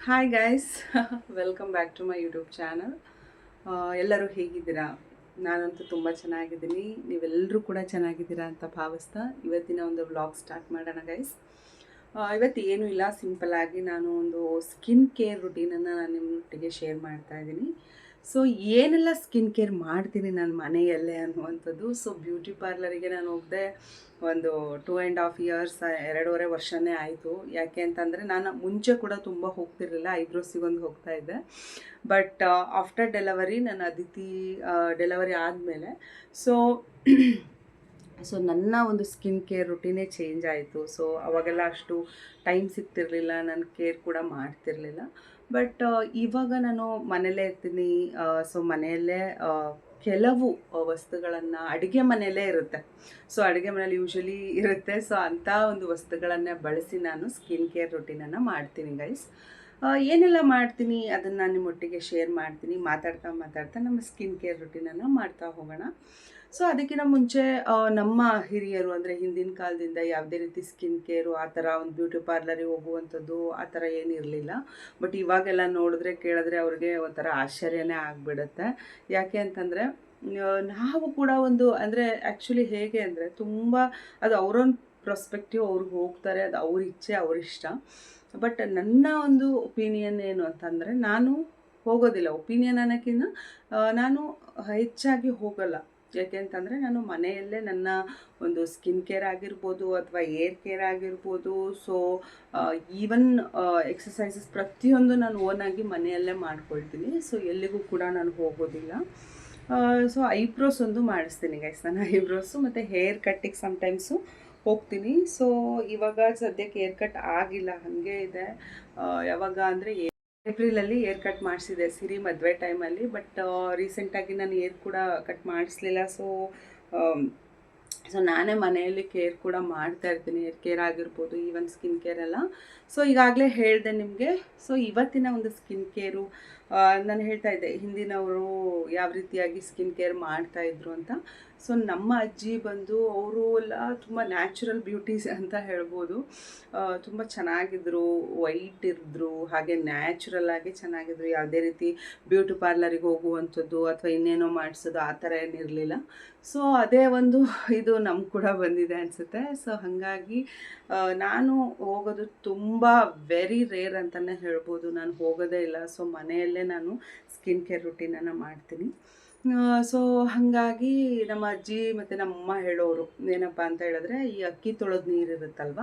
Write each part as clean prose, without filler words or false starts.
Hi guys welcome back to my YouTube channel. ಎಲ್ಲರೂ ಹೇಗಿದ್ದೀರಾ? ನಾನಂತೂ ತುಂಬ ಚೆನ್ನಾಗಿದ್ದೀನಿ. ನೀವೆಲ್ಲರೂ ಕೂಡ ಚೆನ್ನಾಗಿದ್ದೀರಾ ಅಂತ ಭಾವಿಸ್ತಾ ಇವತ್ತಿನ ಒಂದು ವ್ಲಾಗ್ ಸ್ಟಾರ್ಟ್ ಮಾಡೋಣ ಗೈಸ್. ಇವತ್ತು ಏನೂ ಇಲ್ಲ, ಸಿಂಪಲ್ಲಾಗಿ ನಾನು ಒಂದು ಸ್ಕಿನ್ ಕೇರ್ ರುಟೀನನ್ನು ನಾನು ನಿಮ್ಮೊಟ್ಟಿಗೆ ಶೇರ್ ಮಾಡ್ತಾ ಇದ್ದೀನಿ. ಸೊ ಏನೆಲ್ಲ ಸ್ಕಿನ್ ಕೇರ್ ಮಾಡ್ತೀನಿ ನಾನು ಮನೆಯಲ್ಲೇ ಅನ್ನುವಂಥದ್ದು. ಸೊ ಬ್ಯೂಟಿ ಪಾರ್ಲರಿಗೆ ನಾನು ಹೋಗದೆ ಒಂದು 2.5 ಇಯರ್ಸ್, 2.5 ವರ್ಷನೇ ಆಯಿತು. ಯಾಕೆ ಅಂತಂದರೆ ನಾನು ಮುಂಚೆ ಕೂಡ ತುಂಬ ಹೋಗ್ತಿರಲಿಲ್ಲ, ಐಬ್ರೋಸಿಗೊಂದು ಹೋಗ್ತಾ ಇದ್ದೆ. ಬಟ್ ಆಫ್ಟರ್ ಡೆಲಿವರಿ ನನ್ನ ಅದಿತಿ ಡೆಲಿವರಿ ಆದಮೇಲೆ ಸೊ ಸೊ ನನ್ನ ಒಂದು ಸ್ಕಿನ್ ಕೇರ್ ರುಟೀನೇ ಚೇಂಜ್ ಆಯಿತು. ಸೊ ಅವಾಗೆಲ್ಲ ಅಷ್ಟು ಟೈಮ್ ಸಿಗ್ತಿರಲಿಲ್ಲ, ನಾನು ಕೇರ್ ಕೂಡ ಮಾಡ್ತಿರಲಿಲ್ಲ. ಬಟ್ ಇವಾಗ ನಾನು ಮನೆಯಲ್ಲೇ ಇರ್ತೀನಿ. ಸೊ ಮನೆಯಲ್ಲೇ ಕೆಲವು ವಸ್ತುಗಳನ್ನು ಅಡುಗೆ ಮನೆಯಲ್ಲೇ ಇರುತ್ತೆ. ಸೊ ಅಡುಗೆ ಮನೇಲಿ ಯೂಶ್ವಲಿ ಇರುತ್ತೆ. ಸೊ ಅಂಥ ಒಂದು ವಸ್ತುಗಳನ್ನೇ ಬಳಸಿ ನಾನು ಸ್ಕಿನ್ ಕೇರ್ ರುಟೀನನ್ನು ಮಾಡ್ತೀನಿ ಗೈಸ್. ಏನೆಲ್ಲ ಮಾಡ್ತೀನಿ ಅದನ್ನು ನಾನು ನಿಮ್ಮೊಟ್ಟಿಗೆ ಶೇರ್ ಮಾಡ್ತೀನಿ. ಮಾತಾಡ್ತಾ ನಮ್ಮ ಸ್ಕಿನ್ ಕೇರ್ ರುಟೀನನ್ನು ಮಾಡ್ತಾ ಹೋಗೋಣ. ಸೊ ಅದಕ್ಕಿಂತ ಮುಂಚೆ ನಮ್ಮ ಹಿರಿಯರು ಅಂದರೆ ಹಿಂದಿನ ಕಾಲದಿಂದ ಯಾವುದೇ ರೀತಿ ಸ್ಕಿನ್ ಕೇರು ಆ ಥರ ಒಂದು ಬ್ಯೂಟಿ ಪಾರ್ಲರಿಗೆ ಹೋಗುವಂಥದ್ದು ಆ ಥರ ಏನಿರಲಿಲ್ಲ. ಬಟ್ ಇವಾಗೆಲ್ಲ ನೋಡಿದ್ರೆ ಕೇಳಿದ್ರೆ ಅವ್ರಿಗೆ ಒಂಥರ ಆಶ್ಚರ್ಯನೇ ಆಗಿಬಿಡುತ್ತೆ. ಯಾಕೆ ಅಂತಂದರೆ ನಾವು ಕೂಡ ಒಂದು ಅಂದರೆ ಆ್ಯಕ್ಚುಲಿ ಹೇಗೆ ಅಂದರೆ ತುಂಬ ಅದು ಅವರೊಂದು ಪ್ರೊಸ್ಪೆಕ್ಟಿವ್, ಅವ್ರಿಗೆ ಹೋಗ್ತಾರೆ, ಅದು ಅವ್ರ ಇಚ್ಛೆ, ಅವರಿಷ್ಟ. ಬಟ್ ನನ್ನ ಒಂದು ಒಪಿನಿಯನ್ ಏನು ಅಂತಂದರೆ ನಾನು ಹೋಗೋದಿಲ್ಲ. ಒಪಿನಿಯನ್ ಅನ್ನೋಕ್ಕಿಂತ ನಾನು ಹೆಚ್ಚಾಗಿ ಹೋಗಲ್ಲ. ಯಾಕೆ ಅಂತಂದರೆ ನಾನು ಮನೆಯಲ್ಲೇ ನನ್ನ ಒಂದು ಸ್ಕಿನ್ ಕೇರ್ ಆಗಿರ್ಬೋದು ಅಥವಾ ಏರ್ ಕೇರ್ ಆಗಿರ್ಬೋದು, ಸೊ ಈವನ್ ಎಕ್ಸಸೈಸಸ್ ಪ್ರತಿಯೊಂದು ನಾನು ಓನಾಗಿ ಮನೆಯಲ್ಲೇ ಮಾಡ್ಕೊಳ್ತೀನಿ. ಸೊ ಎಲ್ಲಿಗೂ ಕೂಡ ನಾನು ಹೋಗೋದಿಲ್ಲ. ಸೊ ಐಬ್ರೋಸ್ ಒಂದು ಮಾಡಿಸ್ತೀನಿ ಗೈಸ್. ನಾನು ಐಬ್ರೋಸು ಮತ್ತು ಹೇರ್ ಕಟ್ಟಿಗೆ ಸಮ್ಟೈಮ್ಸು ಹೋಗ್ತೀನಿ. ಸೊ ಇವಾಗ ಸದ್ಯಕ್ಕೆ ಏರ್ ಕಟ್ ಆಗಿಲ್ಲ, ಹಾಗೆ ಇದೆ. ಯಾವಾಗ ಅಂದರೆ ಏಪ್ರಿಲಲ್ಲಿ ಏರ್ ಕಟ್ ಮಾಡಿಸಿದೆ ಸಿರಿ ಮದುವೆ ಟೈಮಲ್ಲಿ. ಬಟ್ ರೀಸೆಂಟಾಗಿ ನಾನು ಏರ್ ಕೂಡ ಕಟ್ ಮಾಡಿಸ್ಲಿಲ್ಲ. ಸೊ ನಾನೇ ಮನೆಯಲ್ಲಿ ಕೇರ್ ಕೂಡ ಮಾಡ್ತಾ ಇರ್ತೀನಿ. ಏರ್ ಕೇರ್ ಆಗಿರ್ಬೋದು, ಈವನ್ ಸ್ಕಿನ್ ಕೇರ್ ಎಲ್ಲ. ಸೊ ಈಗಾಗಲೇ ಹೇಳಿದೆ ನಿಮಗೆ. ಸೊ ಇವತ್ತಿನ ಒಂದು ಸ್ಕಿನ್ ಕೇರು ನಾನು ಹೇಳ್ತಾ ಇದ್ದೆ ಹಿಂದಿನವರು ಯಾವ ರೀತಿಯಾಗಿ ಸ್ಕಿನ್ ಕೇರ್ ಮಾಡ್ತಾಯಿದ್ರು ಅಂತ. ಸೊ ನಮ್ಮ ಅಜ್ಜಿ ಬಂದು ಅವರು ಎಲ್ಲ ತುಂಬ ನ್ಯಾಚುರಲ್ ಬ್ಯೂಟೀಸ್ ಅಂತ ಹೇಳ್ಬೋದು. ತುಂಬ ಚೆನ್ನಾಗಿದ್ದರು, ವೈಟ್ ಇದ್ದರು, ಹಾಗೆ ನ್ಯಾಚುರಲ್ ಆಗಿ ಚೆನ್ನಾಗಿದ್ರು. ಯಾವುದೇ ರೀತಿ ಬ್ಯೂಟಿ ಪಾರ್ಲರಿಗೆ ಹೋಗುವಂಥದ್ದು ಅಥವಾ ಇನ್ನೇನೋ ಮಾಡಿಸೋದು ಆ ಥರ ಏನಿರಲಿಲ್ಲ. ಸೊ ಅದೇ ಒಂದು ಇದು ನಮ್ಗೆ ಕೂಡ ಬಂದಿದೆ ಅನಿಸುತ್ತೆ. ಸೊ ಹಾಗಾಗಿ ನಾನು ಹೋಗೋದು ತುಂಬ ವೆರಿ ರೇರ್ ಅಂತಲೇ ಹೇಳ್ಬೋದು. ನಾನು ಹೋಗೋದೇ ಇಲ್ಲ. ಸೊ ಮನೆಯಲ್ಲೇ ನಾನು ಸ್ಕಿನ್ ಕೇರ್ ರುಟೀನನ್ನು ಮಾಡ್ತೀನಿ. ಸೊ ಹಾಗಾಗಿ ನಮ್ಮ ಅಜ್ಜಿ ಮತ್ತು ನಮ್ಮಮ್ಮ ಹೇಳೋರು ಏನಪ್ಪ ಅಂತ ಹೇಳಿದ್ರೆ, ಈ ಅಕ್ಕಿ ತೊಳೆದ ನೀರು ಇರುತ್ತಲ್ವ,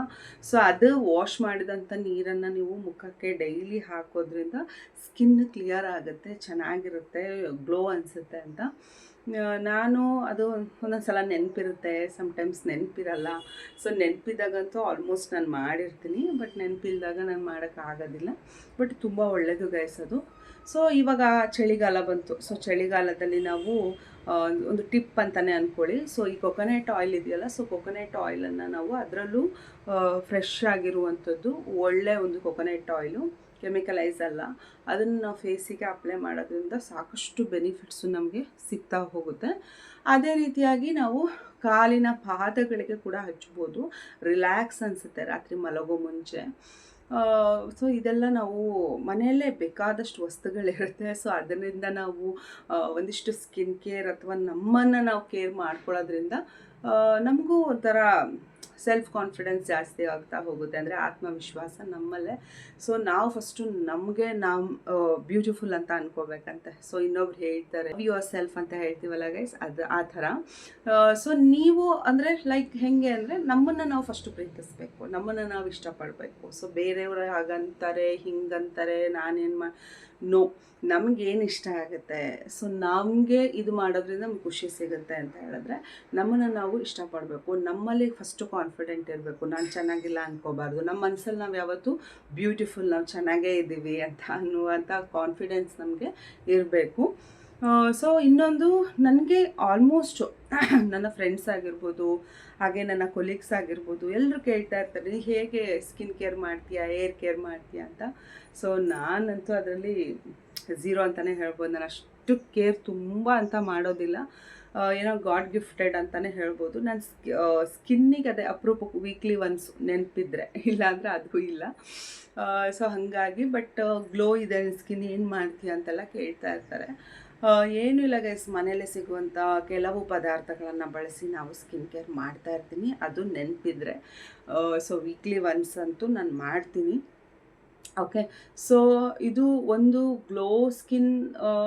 ಸೊ ಅದು ವಾಶ್ ಮಾಡಿದಂಥ ನೀರನ್ನು ನೀವು ಮುಖಕ್ಕೆ ಡೈಲಿ ಹಾಕೋದ್ರಿಂದ ಸ್ಕಿನ್ ಕ್ಲಿಯರ್ ಆಗುತ್ತೆ, ಚೆನ್ನಾಗಿರುತ್ತೆ, ಗ್ಲೋ ಅನಿಸುತ್ತೆ ಅಂತ. ನಾನು ಅದು ಒಂದೊಂದು ಸಲ ನೆನಪಿರುತ್ತೆ, ಸಮ್ಟೈಮ್ಸ್ ನೆನಪಿರಲ್ಲ. ಸೊ ನೆನಪಿದ್ದಾಗಂತೂ ಆಲ್ಮೋಸ್ಟ್ ನಾನು ಮಾಡಿರ್ತೀನಿ. ಬಟ್ ನೆನಪಿಲ್ದಾಗ ನಾನು ಮಾಡೋಕ್ಕಾಗೋದಿಲ್ಲ. ಬಟ್ ತುಂಬ ಒಳ್ಳೆಯದು ಗೈಸ್ ಅದು. ಸೊ ಇವಾಗ ಚಳಿಗಾಲ ಬಂತು. ಸೊ ಚಳಿಗಾಲದಲ್ಲಿ ನಾವು ಒಂದು ಟಿಪ್ ಅಂತಲೇ ಅಂದ್ಕೊಳ್ಳಿ. ಸೊ ಈ ಕೊಕೊನೆಟ್ ಆಯಿಲ್ ಇದೆಯಲ್ಲ, ಸೊ ಕೊಕೊನೆಟ್ ಆಯಿಲನ್ನು ನಾವು ಅದರಲ್ಲೂ ಫ್ರೆಶ್ ಆಗಿರುವಂಥದ್ದು ಒಳ್ಳೆಯ ಒಂದು ಕೊಕೊನೆಟ್ ಆಯಿಲು, ಕೆಮಿಕಲೈಸ್ ಅಲ್ಲ, ಅದನ್ನು ನಾವು ಫೇಸಿಗೆ ಅಪ್ಲೈ ಮಾಡೋದ್ರಿಂದ ಸಾಕಷ್ಟು ಬೆನಿಫಿಟ್ಸು ನಮಗೆ ಸಿಗ್ತಾ ಹೋಗುತ್ತೆ. ಅದೇ ರೀತಿಯಾಗಿ ನಾವು ಕಾಲಿನ ಪಾದಗಳಿಗೆ ಕೂಡ ಹಚ್ಬೋದು. ರಿಲ್ಯಾಕ್ಸ್ ಅನಿಸುತ್ತೆ ರಾತ್ರಿ ಮಲಗೋ ಮುಂಚೆ. ಸೊ ಇದೆಲ್ಲ ನಾವು ಮನೆಯಲ್ಲೇ ಬೇಕಾದಷ್ಟು ವಸ್ತುಗಳಿರುತ್ತೆ. ಸೊ ಅದರಿಂದ ನಾವು ಒಂದಿಷ್ಟು ಸ್ಕಿನ್ ಕೇರ್ ಅಥವಾ ನಮ್ಮನ್ನು ನಾವು ಕೇರ್ ಮಾಡ್ಕೊಳ್ಳೋದ್ರಿಂದ ನಮಗೂ ಒಂಥರ ಸೆಲ್ಫ್ ಕಾನ್ಫಿಡೆನ್ಸ್ ಜಾಸ್ತಿ ಆಗ್ತಾ ಹೋಗುತ್ತೆ, ಅಂದರೆ ಆತ್ಮವಿಶ್ವಾಸ ನಮ್ಮಲ್ಲೇ. ಸೊ ನಾವು ಫಸ್ಟು ನಮಗೆ ನಾವು ಬ್ಯೂಟಿಫುಲ್ ಅಂತ ಅನ್ಕೋಬೇಕಂತೆ. ಸೊ ಇನ್ನೊಬ್ರು ಹೇಳ್ತಾರೆ ಯುವರ್ ಸೆಲ್ಫ್ ಅಂತ ಹೇಳ್ತೀವಲ್ಲ ಗೈಸ್, ಅದು ಆ ಥರ. ಸೊ ನೀವು ಅಂದರೆ ಲೈಕ್ ಹೇಗೆ ಅಂದರೆ ನಮ್ಮನ್ನು ನಾವು ಫಸ್ಟು ಪ್ರೀತಿಸ್ಬೇಕು, ನಮ್ಮನ್ನು ನಾವು ಇಷ್ಟಪಡಬೇಕು. ಸೊ ಬೇರೆಯವರು ಹಾಗಂತಾರೆ ಹಿಂಗಂತಾರೆ ನಾನೇನು ನೋ, ನಮಗೇನು ಇಷ್ಟ ಆಗುತ್ತೆ, ಸೊ ನಮಗೆ ಇದು ಮಾಡೋದ್ರಿಂದ ನಮ್ಗೆ ಖುಷಿ ಸಿಗುತ್ತೆ ಅಂತ ಹೇಳಿದ್ರೆ ನಮ್ಮನ್ನು ನಾವು ಇಷ್ಟಪಡಬೇಕು. ನಮ್ಮಲ್ಲಿ ಫಸ್ಟು ಕಾನ್ಫಿಡೆಂಟ್ ಇರಬೇಕು. ನಾನು ಚೆನ್ನಾಗಿಲ್ಲ ಅಂದ್ಕೋಬಾರ್ದು. ನಮ್ಮ ಮನಸ್ಸಲ್ಲಿ ನಾವು ಯಾವತ್ತೂ ಬ್ಯೂಟಿಫುಲ್, ನಾವು ಚೆನ್ನಾಗೇ ಇದ್ದೀವಿ ಅಂತ ಅನ್ನುವಂಥ ಕಾನ್ಫಿಡೆನ್ಸ್ ನಮಗೆ ಇರಬೇಕು. ಸೊ ಇನ್ನೊಂದು, ನನಗೆ ಆಲ್ಮೋಸ್ಟು ನನ್ನ ಫ್ರೆಂಡ್ಸ್ ಆಗಿರ್ಬೋದು, ಹಾಗೆ ನನ್ನ ಕೊಲೀಗ್ಸ್ ಆಗಿರ್ಬೋದು, ಎಲ್ಲರೂ ಕೇಳ್ತಾ ಇರ್ತಾರೆ ನೀ ಹೇಗೆ ಸ್ಕಿನ್ ಕೇರ್ ಮಾಡ್ತೀಯಾ, ಏರ್ ಕೇರ್ ಮಾಡ್ತೀಯಾ ಅಂತ. ಸೊ ನಾನಂತೂ ಅದರಲ್ಲಿ ಝೀರೋ ಅಂತಲೇ ಹೇಳ್ಬೋದು. ನಾನು ಅಷ್ಟು ಕೇರ್ ತುಂಬ ಅಂತ ಮಾಡೋದಿಲ್ಲ. ಏನೋ ಗಾಡ್ ಗಿಫ್ಟೆಡ್ ಅಂತಲೇ ಹೇಳ್ಬೋದು. ನಾನು ಸ್ಕಿನ್ನಿಗೆ ಅದೇ ಅಪರೂಪಕ್ಕೆ ವೀಕ್ಲಿ ಒನ್ಸ್ ನೆನಪಿದ್ರೆ, ಇಲ್ಲಾಂದರೆ ಅದೂ ಇಲ್ಲ. ಸೊ ಹಾಗಾಗಿ ಬಟ್ ಗ್ಲೋ ಇದೆ ಸ್ಕಿನ್, ಏನು ಮಾಡ್ತೀಯ ಅಂತೆಲ್ಲ ಕೇಳ್ತಾ ಇರ್ತಾರೆ. ಏನೂ ಇಲ್ಲ ಗೈಸ್, ಮನೆಯಲ್ಲೇ ಸಿಗುವಂಥ ಕೆಲವು ಪದಾರ್ಥಗಳನ್ನು ಬಳಸಿ ನಾವು ಸ್ಕಿನ್ ಕೇರ್ ಮಾಡ್ತಾ ಇರ್ತೀನಿ, ಅದು ನೆನಪಿದ್ರೆ. ಸೊ ವೀಕ್ಲಿ ಒನ್ಸ್ ಅಂತೂ ನಾನು ಮಾಡ್ತೀನಿ. ಓಕೆ, ಸೊ ಇದು ಒಂದು ಗ್ಲೋ ಸ್ಕಿನ್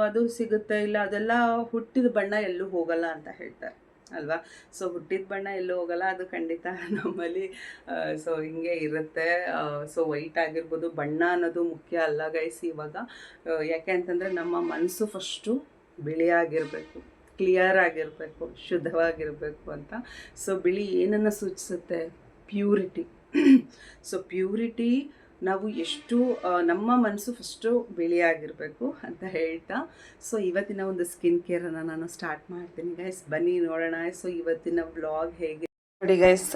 ಅದು ಸಿಗುತ್ತೆ, ಇಲ್ಲ ಅದೆಲ್ಲ ಹುಟ್ಟಿದ ಬಣ್ಣ ಎಲ್ಲೂ ಹೋಗಲ್ಲ ಅಂತ ಹೇಳ್ತಾರೆ ಅಲ್ವಾ. ಸೊ ಹುಟ್ಟಿದ ಬಣ್ಣ ಎಲ್ಲೂ ಹೋಗಲ್ಲ, ಅದು ಖಂಡಿತ ನಮ್ಮಲ್ಲಿ ಸೊ ಹಿಂಗೆ ಇರುತ್ತೆ. ಸೊ ವೈಟ್ ಆಗಿರ್ಬೋದು, ಬಣ್ಣ ಅನ್ನೋದು ಮುಖ್ಯ ಅಲ್ಲ ಗೈಸ್ ಇವಾಗ. ಯಾಕೆ ಅಂತಂದರೆ ನಮ್ಮ ಮನಸ್ಸು ಫಸ್ಟು ಬಿಳಿಯಾಗಿರಬೇಕು, ಕ್ಲಿಯರ್ ಆಗಿರಬೇಕು, ಶುದ್ಧವಾಗಿರಬೇಕು ಅಂತ. ಸೊ ಬಿಳಿ ಏನನ್ನು ಸೂಚಿಸುತ್ತೆ? ಪ್ಯೂರಿಟಿ. ಸೊ ಪ್ಯೂರಿಟಿ ನಾವು ಎಷ್ಟು ನಮ್ಮ ಮನಸ್ಸು ಫಸ್ಟು ಬಿಳಿಯಾಗಿರಬೇಕು ಅಂತ ಹೇಳ್ತಾ, ಸೊ ಇವತ್ತಿನ ಒಂದು ಸ್ಕಿನ್ ಕೇರನ್ನು ನಾನು ಸ್ಟಾರ್ಟ್ ಮಾಡ್ತೀನಿ ಗೈಸ್, ಬನ್ನಿ ನೋಡೋಣ. ಸೊ ಇವತ್ತಿನ ವ್ಲಾಗ್ ಹೇಗೆ ನೋಡಿ ಗೈಸ್,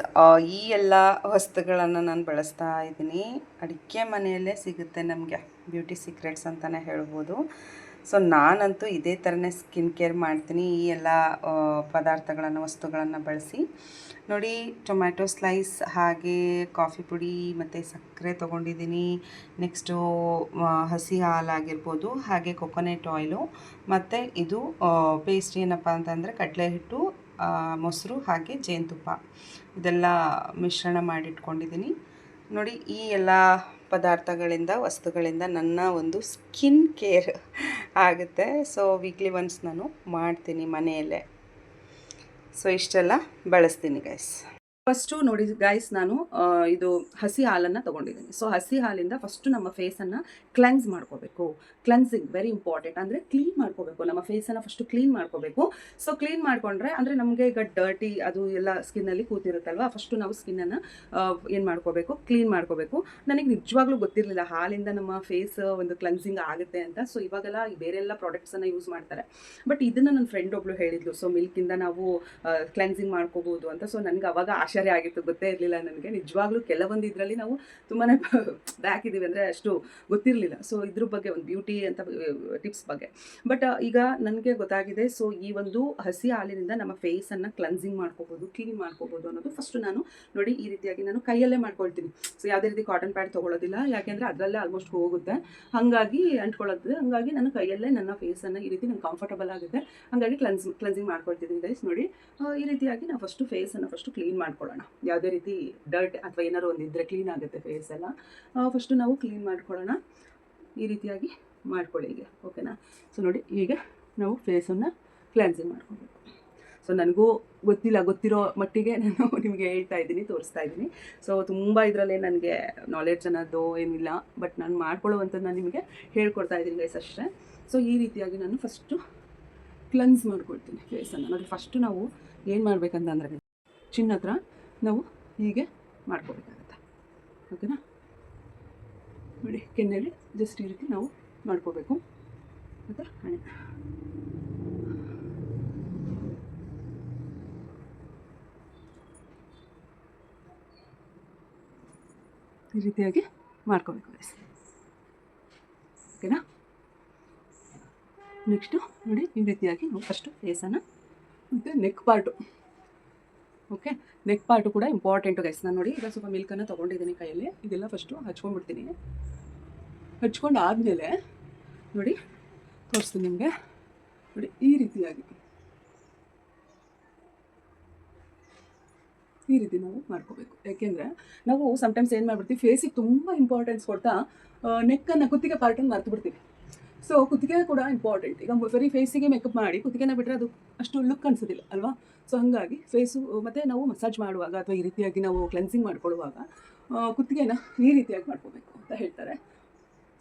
ಈ ಎಲ್ಲ ವಸ್ತುಗಳನ್ನು ನಾನು ಬಳಸ್ತಾ ಇದ್ದೀನಿ. ಅಡಿಕೆ ಮನೆಯಲ್ಲೇ ಸಿಗುತ್ತೆ ನಮಗೆ, ಬ್ಯೂಟಿ ಸೀಕ್ರೆಟ್ಸ್ ಅಂತಲೇ ಹೇಳ್ಬೋದು. ಸೊ ನಾನಂತೂ ಇದೇ ಥರನೇ ಸ್ಕಿನ್ ಕೇರ್ ಮಾಡ್ತೀನಿ, ಈ ಎಲ್ಲ ಪದಾರ್ಥಗಳನ್ನು ವಸ್ತುಗಳನ್ನು ಬಳಸಿ. ನೋಡಿ, ಟೊಮ್ಯಾಟೊ ಸ್ಲೈಸ್, ಹಾಗೆ ಕಾಫಿ ಪುಡಿ ಮತ್ತು ಸಕ್ಕರೆ ತೊಗೊಂಡಿದ್ದೀನಿ. ನೆಕ್ಸ್ಟು ಹಸಿ ಹಾಲಾಗಿರ್ಬೋದು, ಹಾಗೆ ಕೊಕೊನೆಟ್ ಆಯಿಲು, ಮತ್ತು ಇದು ಪೇಸ್ಟ್ ಏನಪ್ಪ ಅಂತಂದರೆ ಕಡಲೆ ಹಿಟ್ಟು, ಮೊಸರು, ಹಾಗೆ ಜೇನುತುಪ್ಪ, ಇದೆಲ್ಲ ಮಿಶ್ರಣ ಮಾಡಿಟ್ಕೊಂಡಿದ್ದೀನಿ. ನೋಡಿ, ಈ ಎಲ್ಲ ಪದಾರ್ಥಗಳಿಂದ, ವಸ್ತುಗಳಿಂದ ನನ್ನ ಒಂದು ಸ್ಕಿನ್ ಕೇರ್ ಆಗುತ್ತೆ. ಸೊ ವೀಕ್ಲಿ ಒನ್ಸ್ ನಾನು ಮಾಡ್ತೀನಿ ಮನೆಯಲ್ಲೇ. ಸೊ ಇಷ್ಟೆಲ್ಲ ಬಳಸ್ತೀನಿ ಗೈಸ್. ಫಸ್ಟು ನೋಡಿ ಗೈಸ್, ನಾನು ಇದು ಹಸಿ ಹಾಲನ್ನು ತೊಗೊಂಡಿದ್ದೀನಿ. ಸೊ ಹಸಿ ಹಾಲಿಂದ ಫಸ್ಟು ನಮ್ಮ ಫೇಸನ್ನು ಕ್ಲೆನ್ಸ್ ಮಾಡ್ಕೋಬೇಕು. ಕ್ಲೆನ್ಸಿಂಗ್ ವೆರಿ ಇಂಪಾರ್ಟೆಂಟ್, ಅಂದರೆ ಕ್ಲೀನ್ ಮಾಡ್ಕೋಬೇಕು, ನಮ್ಮ ಫೇಸನ್ನು ಫಸ್ಟು ಕ್ಲೀನ್ ಮಾಡ್ಕೋಬೇಕು. ಸೊ ಕ್ಲೀನ್ ಮಾಡಿಕೊಂಡ್ರೆ ಅಂದರೆ ನಮಗೆ ಈಗ ಡರ್ಟಿ ಅದು ಎಲ್ಲ ಸ್ಕಿನ್ನಲ್ಲಿ ಕೂತಿರುತ್ತಲ್ವ, ಫಸ್ಟು ನಾವು ಸ್ಕಿನ್ನನ್ನು ಏನು ಮಾಡ್ಕೋಬೇಕು? ಕ್ಲೀನ್ ಮಾಡ್ಕೋಬೇಕು. ನನಗೆ ನಿಜವಾಗ್ಲೂ ಗೊತ್ತಿರಲಿಲ್ಲ ಹಾಲಿಂದ ನಮ್ಮ ಫೇಸ್ ಒಂದು ಕ್ಲೆನ್ಸಿಂಗ್ ಆಗುತ್ತೆ ಅಂತ. ಸೊ ಇವಾಗೆಲ್ಲ ಬೇರೆಲ್ಲ ಪ್ರಾಡಕ್ಟ್ಸನ್ನು ಯೂಸ್ ಮಾಡ್ತಾರೆ, ಬಟ್ ಇದನ್ನು ನನ್ನ ಫ್ರೆಂಡ್ ಒಬ್ಳು ಹೇಳಿದ್ಲು, ಸೊ ಮಿಲ್ಕಿಂದ ನಾವು ಕ್ಲೆನ್ಸಿಂಗ್ ಮಾಡ್ಕೋಬೋದು ಅಂತ. ಸೊ ನನಗೆ ಅವಾಗ ಆಶ್ಚರ್ಯ ಆಗಿತ್ತು, ಗೊತ್ತೇ ಇರಲಿಲ್ಲ ನನಗೆ. ನಿಜವಾಗ್ಲೂ ಕೆಲವೊಂದು ಇದರಲ್ಲಿ ನಾವು ತುಂಬಾ ಬ್ಯಾಕ್ ಇದ್ದೀವಿ, ಅಂದರೆ ಅಷ್ಟು ಗೊತ್ತಿರಲಿಲ್ಲ. ಸೊ ಇದ್ರ ಬಗ್ಗೆ ಒಂದು ಬ್ಯೂಟಿ ಅಂತ ಟಿಪ್ಸ್ ಬಗ್ಗೆ. ಬಟ್ ಈಗ ನನಗೆ ಗೊತ್ತಾಗಿದೆ. ಸೊ ಈ ಒಂದು ಹಸಿ ಹಾಲಿನಿಂದ ನಮ್ಮ ಫೇಸನ್ನು ಕ್ಲೆನ್ಸಿಂಗ್ ಮಾಡ್ಕೋಬೋದು, ಕ್ಲೀನ್ ಮಾಡ್ಕೋಬೋದು ಅನ್ನೋದು ಫಸ್ಟು ನಾನು ನೋಡಿ ಈ ರೀತಿಯಾಗಿ ನಾನು ಕೈಯಲ್ಲೇ ಮಾಡ್ಕೊಳ್ತೀನಿ. ಸೊ ಯಾವುದೇ ರೀತಿ ಕಾಟನ್ ಪ್ಯಾಡ್ ತೊಗೊಳ್ಳೋದಿಲ್ಲ, ಯಾಕೆಂದರೆ ಅದರಲ್ಲೇ ಆಲ್ಮೋಸ್ಟ್ ಹೋಗುತ್ತೆ, ಹಾಗಾಗಿ ಅಂಟ್ಕೊಳ್ಳೋದು. ಹಾಗಾಗಿ ನಾನು ಕೈಯಲ್ಲೇ ನನ್ನ ಫೇಸನ್ನು ಈ ರೀತಿ ನಂಗೆ ಕಂಫರ್ಟಬಲ್ ಆಗುತ್ತೆ, ಹಾಗಾಗಿ ಕ್ಲೆನ್ಸಿಂಗ್ ಮಾಡ್ಕೊಳ್ತಿದ್ದೀನಿ ಗೈಸ್. ನೋಡಿ ಈ ರೀತಿಯಾಗಿ ನಾವು ಫಸ್ಟು ಫೇಸನ್ನು ಫಸ್ಟು ಕ್ಲೀನ್ ಮಾಡ್ಕೊಳ್ಳೋಣ. ಯಾವುದೇ ರೀತಿ ಡರ್ಟ್ ಅಥವಾ ಏನಾದ್ರು ಒಂದು ಇದ್ದರೆ ಕ್ಲೀನ್ ಆಗುತ್ತೆ ಫೇಸ್ ಎಲ್ಲ, ಫಸ್ಟು ನಾವು ಕ್ಲೀನ್ ಮಾಡ್ಕೊಳ್ಳೋಣ. ಈ ರೀತಿಯಾಗಿ ಮಾಡ್ಕೊಳ್ಳಿ ಈಗ, ಓಕೆನಾ. ಸೊ ನೋಡಿ, ಹೀಗೆ ನಾವು ಫೇಸನ್ನು ಕ್ಲೆನ್ಸಿಂಗ್ ಮಾಡ್ಕೊಬೇಕು. ಸೊ ನನಗೂ ಗೊತ್ತಿರೋ ಮಟ್ಟಿಗೆ ನಾನು ನಿಮಗೆ ಹೇಳ್ತಾ ಇದ್ದೀನಿ, ತೋರಿಸ್ತಾ ಇದ್ದೀನಿ. ಸೊ ತುಂಬ ಇದರಲ್ಲೇ ನನಗೆ ನಾಲೆಡ್ಜ್ ಅನ್ನೋದು ಏನಿಲ್ಲ, ಬಟ್ ನಾನು ಮಾಡ್ಕೊಳ್ಳುವಂಥದ್ದು ನಾನು ನಿಮಗೆ ಹೇಳ್ಕೊಡ್ತಾ ಇದ್ದೀನಿ ಗೈಸ್ ಅಷ್ಟೇ. ಸೊ ಈ ರೀತಿಯಾಗಿ ನಾನು ಫಸ್ಟು ಕ್ಲೆನ್ಸ್ ಮಾಡ್ಕೊಳ್ತೀನಿ ಫೇಸನ್ನು. ನೋಡಿ, ಫಸ್ಟು ನಾವು ಏನು ಮಾಡಬೇಕಂತಂದರೆ ಚಿನ್ನ ಹತ್ರ ನಾವು ಹೀಗೆ ಮಾಡ್ಕೋಬೇಕಾಗತ್ತೆ, ಓಕೆನಾ. ನೋಡಿ, ಕೆನ್ನೆಯಲ್ಲಿ ಜಸ್ಟ್ ಈ ರೀತಿ ನಾವು ಮಾಡ್ಕೋಬೇಕು, ಮತ್ತು ಹಣೆ ಈ ರೀತಿಯಾಗಿ ಮಾಡ್ಕೋಬೇಕು, ಓಕೆನಾ. ನೆಕ್ಸ್ಟು ನೋಡಿ, ಈ ರೀತಿಯಾಗಿ ನಾವು ಫಸ್ಟು ಫೇಸನ್ನು ಮತ್ತು neck part, okay, neck part ಕೂಡ ಇಂಪಾರ್ಟೆಂಟು ಗೈಸ್. ನಾನು ನೋಡಿ ಈಗ ಸ್ವಲ್ಪ ಮಿಲ್ಕನ್ನು ತೊಗೊಂಡಿದ್ದೀನಿ ಕೈಯಲ್ಲಿ, ಇದೆಲ್ಲ ಫಸ್ಟು ಹಚ್ಕೊಂಡ್ಬಿಡ್ತೀನಿ. ಹಚ್ಕೊಂಡು ಆದಮೇಲೆ ನೋಡಿ ತೋರಿಸ್ತೀನಿ ನಿಮಗೆ. ನೋಡಿ ಈ ರೀತಿಯಾಗಿ ಈ ರೀತಿ ನಾವು ಮಾಡ್ಕೋಬೇಕು. ಯಾಕೆಂದರೆ ನಾವು ಸಮ್ಟೈಮ್ಸ್ ಏನು ಮಾಡಿಬಿಡ್ತೀವಿ, ಫೇಸಿಗೆ ತುಂಬ ಇಂಪಾರ್ಟೆನ್ಸ್ ಕೊಡ್ತಾ ನೆಕ್ಕನ್ನು, ಕುತ್ತಿಗೆ ಪಾರ್ಟನ್ನು ಮರ್ತು ಬಿಡ್ತೀವಿ. ಸೊ ಕುತ್ತಿಗೆ ಕೂಡ ಇಂಪಾರ್ಟೆಂಟ್. ಈಗ ಬರೀ ಫೇಸಿಗೆ ಮೇಕಪ್ ಮಾಡಿ ಕುತ್ತಿಗೆನ ಬಿಟ್ಟರೆ ಅದು ಅಷ್ಟು ಲುಕ್ ಅನಿಸೋದಿಲ್ಲ ಅಲ್ವಾ. ಸೊ ಹಾಗಾಗಿ ಫೇಸು ಮತ್ತು ನಾವು ಮಸಾಜ್ ಮಾಡುವಾಗ ಅಥವಾ ಈ ರೀತಿಯಾಗಿ ನಾವು ಕ್ಲೆನ್ಸಿಂಗ್ ಮಾಡ್ಕೊಳ್ಳುವಾಗ ಕುತ್ತಿಗೆನ ಈ ರೀತಿಯಾಗಿ ಮಾಡ್ಕೋಬೇಕು ಅಂತ ಹೇಳ್ತಾರೆ.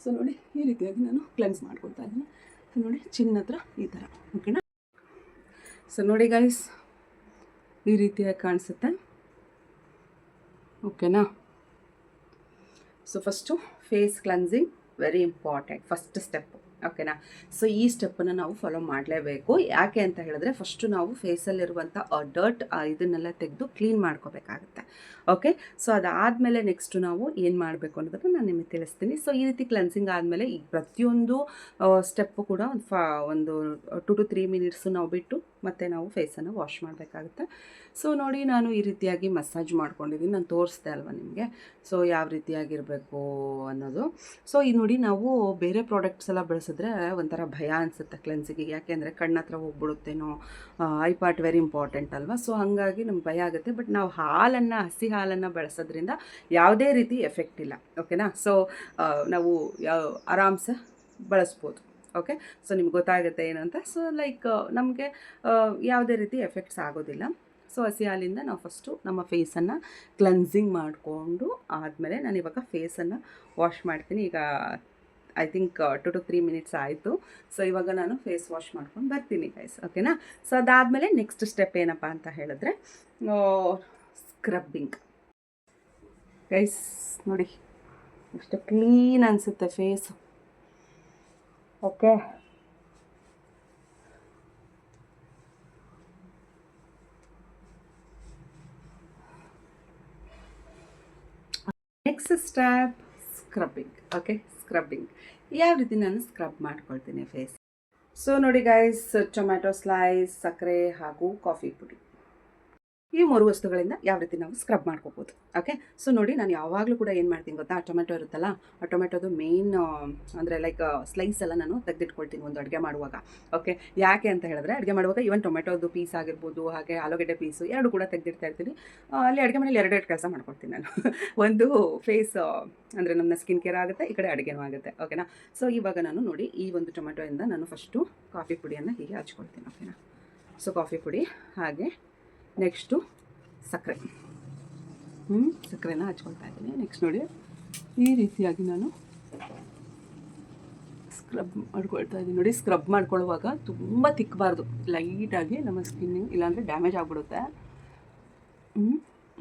ಸೊ ನೋಡಿ, ಈ ರೀತಿಯಾಗಿ ನಾನು ಕ್ಲೆನ್ಸ್ ಮಾಡ್ಕೊಳ್ತಾ ಇದ್ದೀನಿ. ಸೊ ನೋಡಿ, ಚಿನ್ನ ಹತ್ರ ಈ ಥರ, ಓಕೆನಾ. ಸೊ ನೋಡಿ ಗೈಸ್, ಈ ರೀತಿಯಾಗಿ ಕಾಣಿಸುತ್ತೆ, ಓಕೆನಾ. So first face cleansing very important, first step, ಓಕೆನಾ. ಸೊ ಈ ಸ್ಟೆಪ್ಪನ್ನು ನಾವು ಫಾಲೋ ಮಾಡಲೇಬೇಕು. ಯಾಕೆ ಅಂತ ಹೇಳಿದ್ರೆ ಫಸ್ಟು ನಾವು ಫೇಸಲ್ಲಿರುವಂಥ ಡರ್ಟ್ ಇದನ್ನೆಲ್ಲ ತೆಗೆದು ಕ್ಲೀನ್ ಮಾಡ್ಕೋಬೇಕಾಗುತ್ತೆ, ಓಕೆ. ಸೊ ಅದಾದಮೇಲೆ ನೆಕ್ಸ್ಟು ನಾವು ಏನು ಮಾಡಬೇಕು ಅನ್ನೋದನ್ನು ನಾನು ನಿಮಗೆ ತಿಳಿಸ್ತೀನಿ. ಸೊ ಈ ರೀತಿ ಕ್ಲೆನ್ಸಿಂಗ್ ಆದಮೇಲೆ ಈ ಪ್ರತಿಯೊಂದು ಸ್ಟೆಪ್ಪು ಕೂಡ ಒಂದು 2 to 3 ಮಿನಿಟ್ಸು ನಾವು ಬಿಟ್ಟು ಮತ್ತು ನಾವು ಫೇಸನ್ನು ವಾಶ್ ಮಾಡಬೇಕಾಗುತ್ತೆ. ಸೊ ನೋಡಿ, ನಾನು ಈ ರೀತಿಯಾಗಿ ಮಸಾಜ್ ಮಾಡ್ಕೊಂಡಿದ್ದೀನಿ. ನಾನು ತೋರಿಸ್ದೆ ಅಲ್ವಾ ನಿಮಗೆ, ಸೊ ಯಾವ ರೀತಿಯಾಗಿರಬೇಕು ಅನ್ನೋದು. ಸೊ ಇದು ನೋಡಿ, ನಾವು ಬೇರೆ ಪ್ರಾಡಕ್ಟ್ಸ್ ಎಲ್ಲ ಬಳಸಿದ್ರೆ ಒಂಥರ ಭಯ ಅನಿಸುತ್ತೆ ಕ್ಲೆನ್ಸಿಗೆ, ಯಾಕೆಂದರೆ ಕಣ್ಣ ಹತ್ರ ಹೋಗ್ಬಿಡುತ್ತೇನೋ, ಐ ಪಾರ್ಟ್ ವೆರಿ ಇಂಪಾರ್ಟೆಂಟ್ ಅಲ್ವಾ. ಸೊ ಹಾಗಾಗಿ ನಮ್ಗೆ ಭಯ ಆಗುತ್ತೆ. ಬಟ್ ನಾವು ಹಸಿ ಹಾಲನ್ನು ಬಳಸೋದ್ರಿಂದ ಯಾವುದೇ ರೀತಿ ಎಫೆಕ್ಟ್ ಇಲ್ಲ, ಓಕೆನಾ. ಸೊ ನಾವು ಆರಾಮ್ಸೆ ಬಳಸ್ಬೋದು. ಓಕೆ, ಸೊ ನಿಮ್ಗೆ ಗೊತ್ತಾಗುತ್ತೆ ಏನಂತ. ಸೊ ಲೈಕ್ ನಮಗೆ ಯಾವುದೇ ರೀತಿ ಎಫೆಕ್ಟ್ಸ್ ಆಗೋದಿಲ್ಲ. ಸೊ ಹಸಿ ಹಾಲಿಂದ ನಾವು ಫಸ್ಟು ನಮ್ಮ ಫೇಸನ್ನು ಕ್ಲೆನ್ಸಿಂಗ್ ಮಾಡಿಕೊಂಡು ಆದಮೇಲೆ ನಾನು ಇವಾಗ ಫೇಸನ್ನು ವಾಶ್ ಮಾಡ್ತೀನಿ. ಈಗ ಐ ಥಿಂಕ್ 2 to 3 minutes ಆಯಿತು. ಸೊ ಇವಾಗ ನಾನು ಫೇಸ್ ವಾಶ್ ಮಾಡ್ಕೊಂಡು ಬರ್ತೀನಿ ಗೈಸ್, ಓಕೆನಾ. ಸೊ ಅದಾದಮೇಲೆ ನೆಕ್ಸ್ಟ್ ಸ್ಟೆಪ್ ಏನಪ್ಪ ಅಂತ ಹೇಳಿದ್ರೆ ಸ್ಕ್ರಬ್ಬಿಂಗ್. ಗೈಸ್ ನೋಡಿ, ಎಷ್ಟು ಕ್ಲೀನ್ ಅನಿಸುತ್ತೆ face. Okay, next step scrubbing. Okay, scrubbing ಯಾವ ರೀತಿ ನಾನು ಸ್ಕ್ರಬ್ ಮಾಡ್ಕೊಳ್ತೀನಿ ಫೇಸ್. ಸೊ ನೋಡಿ ಗೈಸ್, ಟೊಮ್ಯಾಟೊ ಸ್ಲೈಸ್, ಸಕ್ಕರೆ ಹಾಗೂ ಕಾಫಿ ಪುಡಿ, ಈ 3 ವಸ್ತುಗಳಿಂದ ಯಾವ ರೀತಿ ನಾವು ಸ್ಕ್ರಬ್ ಮಾಡ್ಕೋಬೋದು. ಓಕೆ, ಸೊ ನೋಡಿ, ನಾನು ಯಾವಾಗಲೂ ಕೂಡ ಏನು ಮಾಡ್ತೀನಿ ಗೊತ್ತಾ, ಟೊಮೆಟೊ ಇರುತ್ತಲ್ಲ, ಆ ಟೊಮೆಟೊದು ಮೇನ್ ಅಂದರೆ ಲೈಕ್ ಸ್ಲೈಸ್ ಎಲ್ಲ ನಾನು ತೆಗೆದಿಟ್ಕೊಳ್ತೀನಿ ಒಂದು ಅಡುಗೆ ಮಾಡುವಾಗ. ಓಕೆ, ಯಾಕೆ ಅಂತ ಹೇಳಿದ್ರೆ ಅಡುಗೆ ಮಾಡುವಾಗ ಈವನ್ ಟೊಮೆಟೊದು ಪೀಸ್ ಆಗಿರ್ಬೋದು, ಹಾಗೆ ಆಲೂಗಡ್ಡೆ ಪೀಸು 2 ಕೂಡ ತೆಗೆದಿಡ್ತಾ ಇರ್ತೀನಿ. ಅಲ್ಲಿ ಅಡುಗೆ ಮನೇಲಿ 2 ಕೆಲಸ ಮಾಡ್ಕೊಳ್ತೀನಿ ನಾನು. ಒಂದು ಫೇಸ್ ಅಂದರೆ ನಮ್ಮ ಸ್ಕಿನ್ ಕೇರ್ ಆಗುತ್ತೆ, ಈ ಕಡೆ ಅಡುಗೆನೂ ಆಗುತ್ತೆ, ಓಕೆನಾ. ಸೊ ಇವಾಗ ನಾನು ನೋಡಿ, ಈ ಒಂದು ಟೊಮೆಟೊಯಿಂದ ನಾನು ಫಸ್ಟು ಕಾಫಿ ಪುಡಿಯನ್ನು ಹೀಗೆ ಹಚ್ಕೊಳ್ತೀನಿ, ಓಕೆನಾ. ಸೊ ಕಾಫಿ ಪುಡಿ, ಹಾಗೆ ನೆಕ್ಸ್ಟು ಸಕ್ಕರೆ, ಸಕ್ಕರೆನ ಹಚ್ಕೊಳ್ತಾ ಇದ್ದೀನಿ. ನೆಕ್ಸ್ಟ್ ನೋಡಿ, ಈ ರೀತಿಯಾಗಿ ನಾನು ಸ್ಕ್ರಬ್ ಮಾಡ್ಕೊಳ್ತಾ ಇದ್ದೀನಿ. ನೋಡಿ, ಸ್ಕ್ರಬ್ ಮಾಡ್ಕೊಳ್ಳುವಾಗ ತುಂಬ ತಿಕ್ಕಬಾರ್ದು, ಲೈಟಾಗಿ ನಮ್ಮ ಸ್ಕಿನ್ನಿಗೆ, ಇಲ್ಲಾಂದರೆ ಡ್ಯಾಮೇಜ್ ಆಗಿಬಿಡುತ್ತೆ.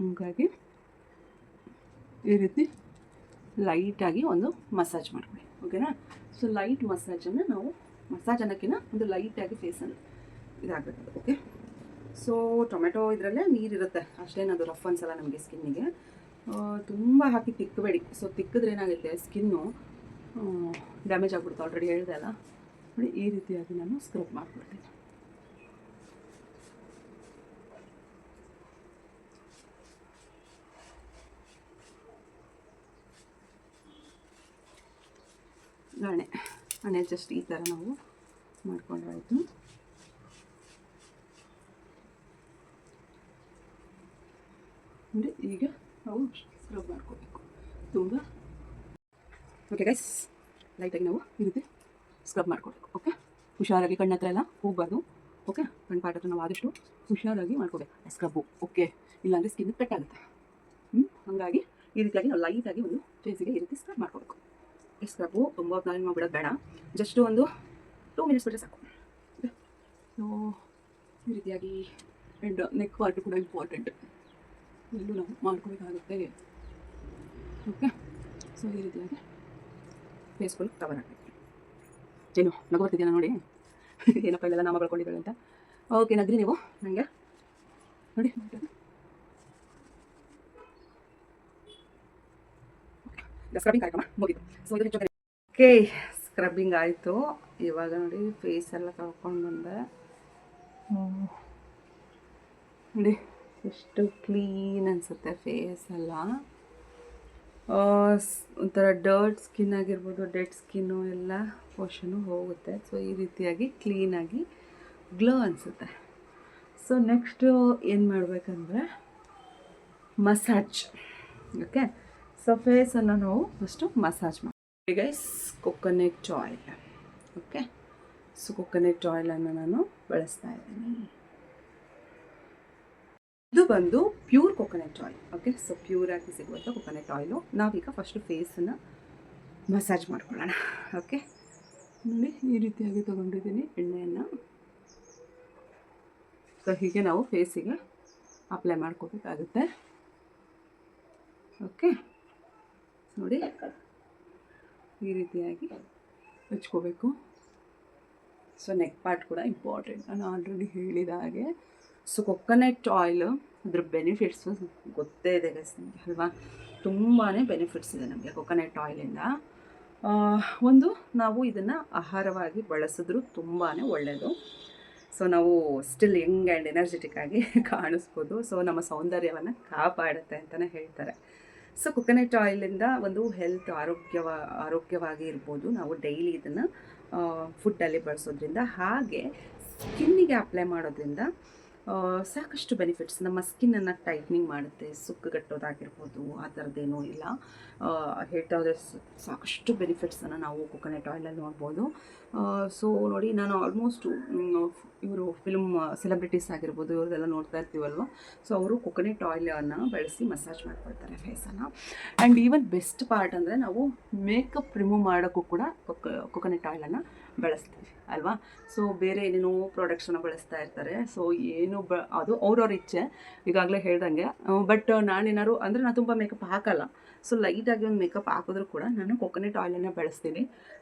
ಹಾಗಾಗಿ ಈ ರೀತಿ ಲೈಟಾಗಿ ಒಂದು ಮಸಾಜ್ ಮಾಡ್ಕೊಳ್ಳಿ, ಓಕೆನಾ. ಸೊ ಲೈಟ್ ಮಸಾಜನ್ನು ನಾವು, ಮಸಾಜ್ ಅನ್ನೋಕ್ಕಿಂತ ಒಂದು ಲೈಟಾಗಿ ಫೇಸನ್ನು ಇದಾಗಬೇಕು. ಓಕೆ, ಸೊ ಟೊಮೆಟೊ ಇದರಲ್ಲೇ ನೀರಿರುತ್ತೆ ಅಷ್ಟೇನದು ರಫ್ ಅನ್ಸಲ್ಲ ನಮಗೆ ಸ್ಕಿನ್ನಿಗೆ. ತುಂಬ ಹಾಕಿ ತಿಕ್ಕಬೇಡಿ. ಸೊ ತಿಕ್ಕಿದ್ರೆ ಏನಾಗುತ್ತೆ, ಸ್ಕಿನ್ನು ಡ್ಯಾಮೇಜ್ ಆಗ್ಬಿಡುತ್ತೆ, ಆಲ್ರೆಡಿ ಹೇಳಿದೆ ಅಲ್ಲ. ನೋಡಿ, ಈ ರೀತಿಯಾಗಿ ನಾನು ಸ್ಕ್ರಬ್ ಮಾಡ್ಕೊಳ್ತೀನಿ. ಹಣೆ ಜಸ್ಟ್ ಈ ಥರ ನಾವು ಮಾಡ್ಕೊಂಡ್ರಾಯ್ತು. ಅಂದರೆ ಈಗ ನಾವು ಸ್ಕ್ರಬ್ ಮಾಡ್ಕೋಬೇಕು ತುಂಬ. ಓಕೆ ಗೈಸ್, ಲೈಟಾಗಿ ನಾವು ಈ ರೀತಿ ಸ್ಕ್ರಬ್ ಮಾಡ್ಕೋಬೇಕು. ಓಕೆ, ಹುಷಾರಾಗಿ ಕಣ್ಣ ಹತ್ರ ಎಲ್ಲ ಹೋಗಬಾರ್ದು. ಓಕೆ, ಕಣ್ಣು ಪಾಟ ಹತ್ರ ನಾವು ಆದಷ್ಟು ಹುಷಾರಾಗಿ ಮಾಡ್ಕೋಬೇಕು ಸ್ಕ್ರಬ್ಬು. ಓಕೆ, ಇಲ್ಲಾಂದರೆ ಸ್ಕಿನ್ ಪೆಟ್ಟಾಗುತ್ತೆ. ಹಾಗಾಗಿ ಈ ರೀತಿಯಾಗಿ ನಾವು ಲೈಟಾಗಿ ಒಂದು ಫೇಸಿಗೆ ಈ ರೀತಿ ಸ್ಕ್ರಬ್ ಮಾಡ್ಕೋಬೇಕು. ಈ ಸ್ಕ್ರಬ್ಬು ತುಂಬ ಹೊತ್ತು ನಾವು ಬಿಡೋದು ಬೇಡ, ಜಸ್ಟ್ ಒಂದು 2 minutes ಬಿಟ್ಟರೆ ಸಾಕು. ಸೊ ಈ ರೀತಿಯಾಗಿ ಆ್ಯಂಡ್ ನೆಕ್ ಪಾರ್ಟ್ ಕೂಡ ಇಂಪಾರ್ಟೆಂಟ್, ಎಲ್ಲೂ ನಾವು ಮಾಡ್ಕೋಬೇಕಾಗುತ್ತೆ. ಓಕೆ, ಸೊ ಈ ರೀತಿಯಾಗಿ ಫೇಸ್ ಫುಲ್ ಕವರ್ ಆಗಬೇಕು. ಏನು ನಗು ಬರ್ತಿದ್ಯಾ ನೋಡಿ, ಏನಪ್ಪ ಇಲ್ಲೆಲ್ಲ ನಾಮ ಬಳ್ಕೊಂಡಿದ್ದಾಳೆ ಅಂತ. ಓಕೆ, ನಗ್ರಿ ನೀವು ನನಗೆ ನೋಡಿ. ಸ್ಕ್ರಬ್ಬಿಂಗ್ ಕಾರ್ಯಕ್ರಮ ಮುಗಿತು. ಸೊ ಇದು ಓಕೆ, ಸ್ಕ್ರಬ್ಬಿಂಗ್ ಆಯಿತು. ಇವಾಗ ನೋಡಿ, ಫೇಸ್ ಎಲ್ಲ ತೊಳ್ಕೊಂಡು ಬಂದೆ. ನೋಡಿ ಎಷ್ಟು ಕ್ಲೀನ್ ಅನಿಸುತ್ತೆ ಫೇಸ್ ಎಲ್ಲ. ಒಂಥರ ಡರ್ಟ್ ಸ್ಕಿನ್ ಆಗಿರ್ಬೋದು, ಡೆಡ್ ಸ್ಕಿನ್ನು ಎಲ್ಲ ಪೋರ್ಷನು ಹೋಗುತ್ತೆ. ಸೊ ಈ ರೀತಿಯಾಗಿ ಕ್ಲೀನಾಗಿ ಗ್ಲೋ ಅನಿಸುತ್ತೆ. ಸೊ ನೆಕ್ಸ್ಟು ಏನು ಮಾಡಬೇಕಂದ್ರೆ ಮಸಾಜ್. ಓಕೆ, ಸೊ ಫೇಸನ್ನು ನಾವು ಫಸ್ಟು ಮಸಾಜ್ ಮಾಡಿ guys. Coconut oil. Okay, so coconut ಆಯಿಲನ್ನು ನಾನು ಬಳಸ್ತಾ ಇದ್ದೀನಿ. ಇದು ಬಂದು pure coconut oil. Okay, so ಪ್ಯೂರಾಗಿ ಸಿಗುವಂಥ ಕೊಕೊನೆಟ್ ಆಯಿಲು. ನಾವೀಗ ಫಸ್ಟು ಫೇಸನ್ನು ಮಸಾಜ್ ಮಾಡ್ಕೊಳ್ಳೋಣ. ಓಕೆ, ನೋಡಿ ಈ ರೀತಿಯಾಗಿ ತೊಗೊಂಡಿದ್ದೀನಿ ಎಣ್ಣೆಯನ್ನು. ಸೊ ಹೀಗೆ ನಾವು ಫೇಸಿಗೆ ಅಪ್ಲೈ ಮಾಡ್ಕೋಬೇಕಾಗುತ್ತೆ. ಓಕೆ, ನೋಡಿ ಈ ರೀತಿಯಾಗಿ ಹಚ್ಕೋಬೇಕು. ಸೊ ನೆಕ್ ಪಾರ್ಟ್ ಕೂಡ ಇಂಪಾರ್ಟೆಂಟ್, ನಾನು ಆಲ್ರೆಡಿ ಹೇಳಿದ ಹಾಗೆ. ಸೊ ಕೊಕೊನೆಟ್ ಆಯಿಲು, ಅದ್ರ ಬೆನಿಫಿಟ್ಸು ಗೊತ್ತೇ ಇದೆ ಗೈಸ್ ನಿಮಗೆ ಅಲ್ವಾ. ತುಂಬಾ ಬೆನಿಫಿಟ್ಸ್ ಇದೆ ನಮಗೆ ಕೊಕೊನೆಟ್ ಆಯಿಲಿಂದ. ಒಂದು ನಾವು ಇದನ್ನು ಆಹಾರವಾಗಿ ಬಳಸಿದ್ರೂ ತುಂಬಾ ಒಳ್ಳೆಯದು. ಸೊ ನಾವು ಸ್ಟಿಲ್ ಯಂಗ್ ಆ್ಯಂಡ್ ಎನರ್ಜೆಟಿಕ್ ಆಗಿ ಕಾಣಿಸ್ಬೋದು. ಸೊ ನಮ್ಮ ಸೌಂದರ್ಯವನ್ನು ಕಾಪಾಡುತ್ತೆ ಅಂತಲೇ ಹೇಳ್ತಾರೆ. ಸೊ ಕೊಕೊನಟ್ ಆಯಿಲಿಂದ ಒಂದು ಹೆಲ್ತ್ ಆರೋಗ್ಯವಾಗಿ ಇರ್ಬೋದು ನಾವು ಡೈಲಿ ಇದನ್ನು ಫುಡ್ಡಲ್ಲಿ ಬಳಸೋದ್ರಿಂದ. ಹಾಗೆ ಸ್ಕಿನ್ನಿಗೆ ಅಪ್ಲೈ ಮಾಡೋದ್ರಿಂದ ಸಾಕಷ್ಟು ಬೆನಿಫಿಟ್ಸ್. ನಮ್ಮ ಸ್ಕಿನ್ನನ್ನು ಟೈಟ್ನಿಂಗ್ ಮಾಡುತ್ತೆ, ಸುಕ್ಕುಗಟ್ಟೋದಾಗಿರ್ಬೋದು, ಆ ಥರದ್ದೇನೂ ಇಲ್ಲ. ಹೇಳ್ತಾ ಹೋದರೆ ಸಾಕಷ್ಟು ಬೆನಿಫಿಟ್ಸನ್ನು ನಾವು ಕೊಕೊನಟ್ ಆಯಿಲಲ್ಲಿ ನೋಡ್ಬೋದು. ಸೊ ನೋಡಿ, ನಾನು ಆಲ್ಮೋಸ್ಟು ಇವರು ಫಿಲ್ಮ್ ಸೆಲೆಬ್ರಿಟೀಸ್ ಆಗಿರ್ಬೋದು, ಇವ್ರದ್ದೆಲ್ಲ ನೋಡ್ತಾ ಇರ್ತೀವಲ್ವ. ಸೊ ಅವರು ಕೊಕೊನಟ್ ಆಯಿಲನ್ನು ಬಳಸಿ ಮಸಾಜ್ ಮಾಡ್ಕೊಳ್ತಾರೆ ಫೇಸನ್ನು. ಆ್ಯಂಡ್ ಈವನ್ ಬೆಸ್ಟ್ ಪಾರ್ಟ್ ಅಂದರೆ ನಾವು ಮೇಕಪ್ ರಿಮೂವ್ ಮಾಡೋಕ್ಕೂ ಕೂಡ ಕೊಕೊನಟ್ ಆಯಿಲನ್ನು ಬಳಸ್ತೀವಿ ಅಲ್ವಾ. ಸೊ ಬೇರೆ ಏನೇನೋ ಪ್ರಾಡಕ್ಟ್ಸನ್ನು ಬಳಸ್ತಾ ಇರ್ತಾರೆ. ಸೊ ಏನು ಅದು ಅವ್ರವ್ರ ಇಚ್ಛೆ, ಈಗಾಗಲೇ ಹೇಳ್ದಂಗೆ. ಬಟ್ ನಾನೇನಾದ್ರು ಅಂದರೆ ನಾನು ತುಂಬ ಮೇಕಪ್ ಹಾಕಲ್ಲ. ಸೊ ಲೈಟಾಗಿ ಒಂದು ಮೇಕಪ್ ಹಾಕಿದ್ರೂ ಕೂಡ ನಾನು ಕೊಕೊನಟ್ ಆಯಿಲನ್ನು ಬಳಸ್ತೀನಿ.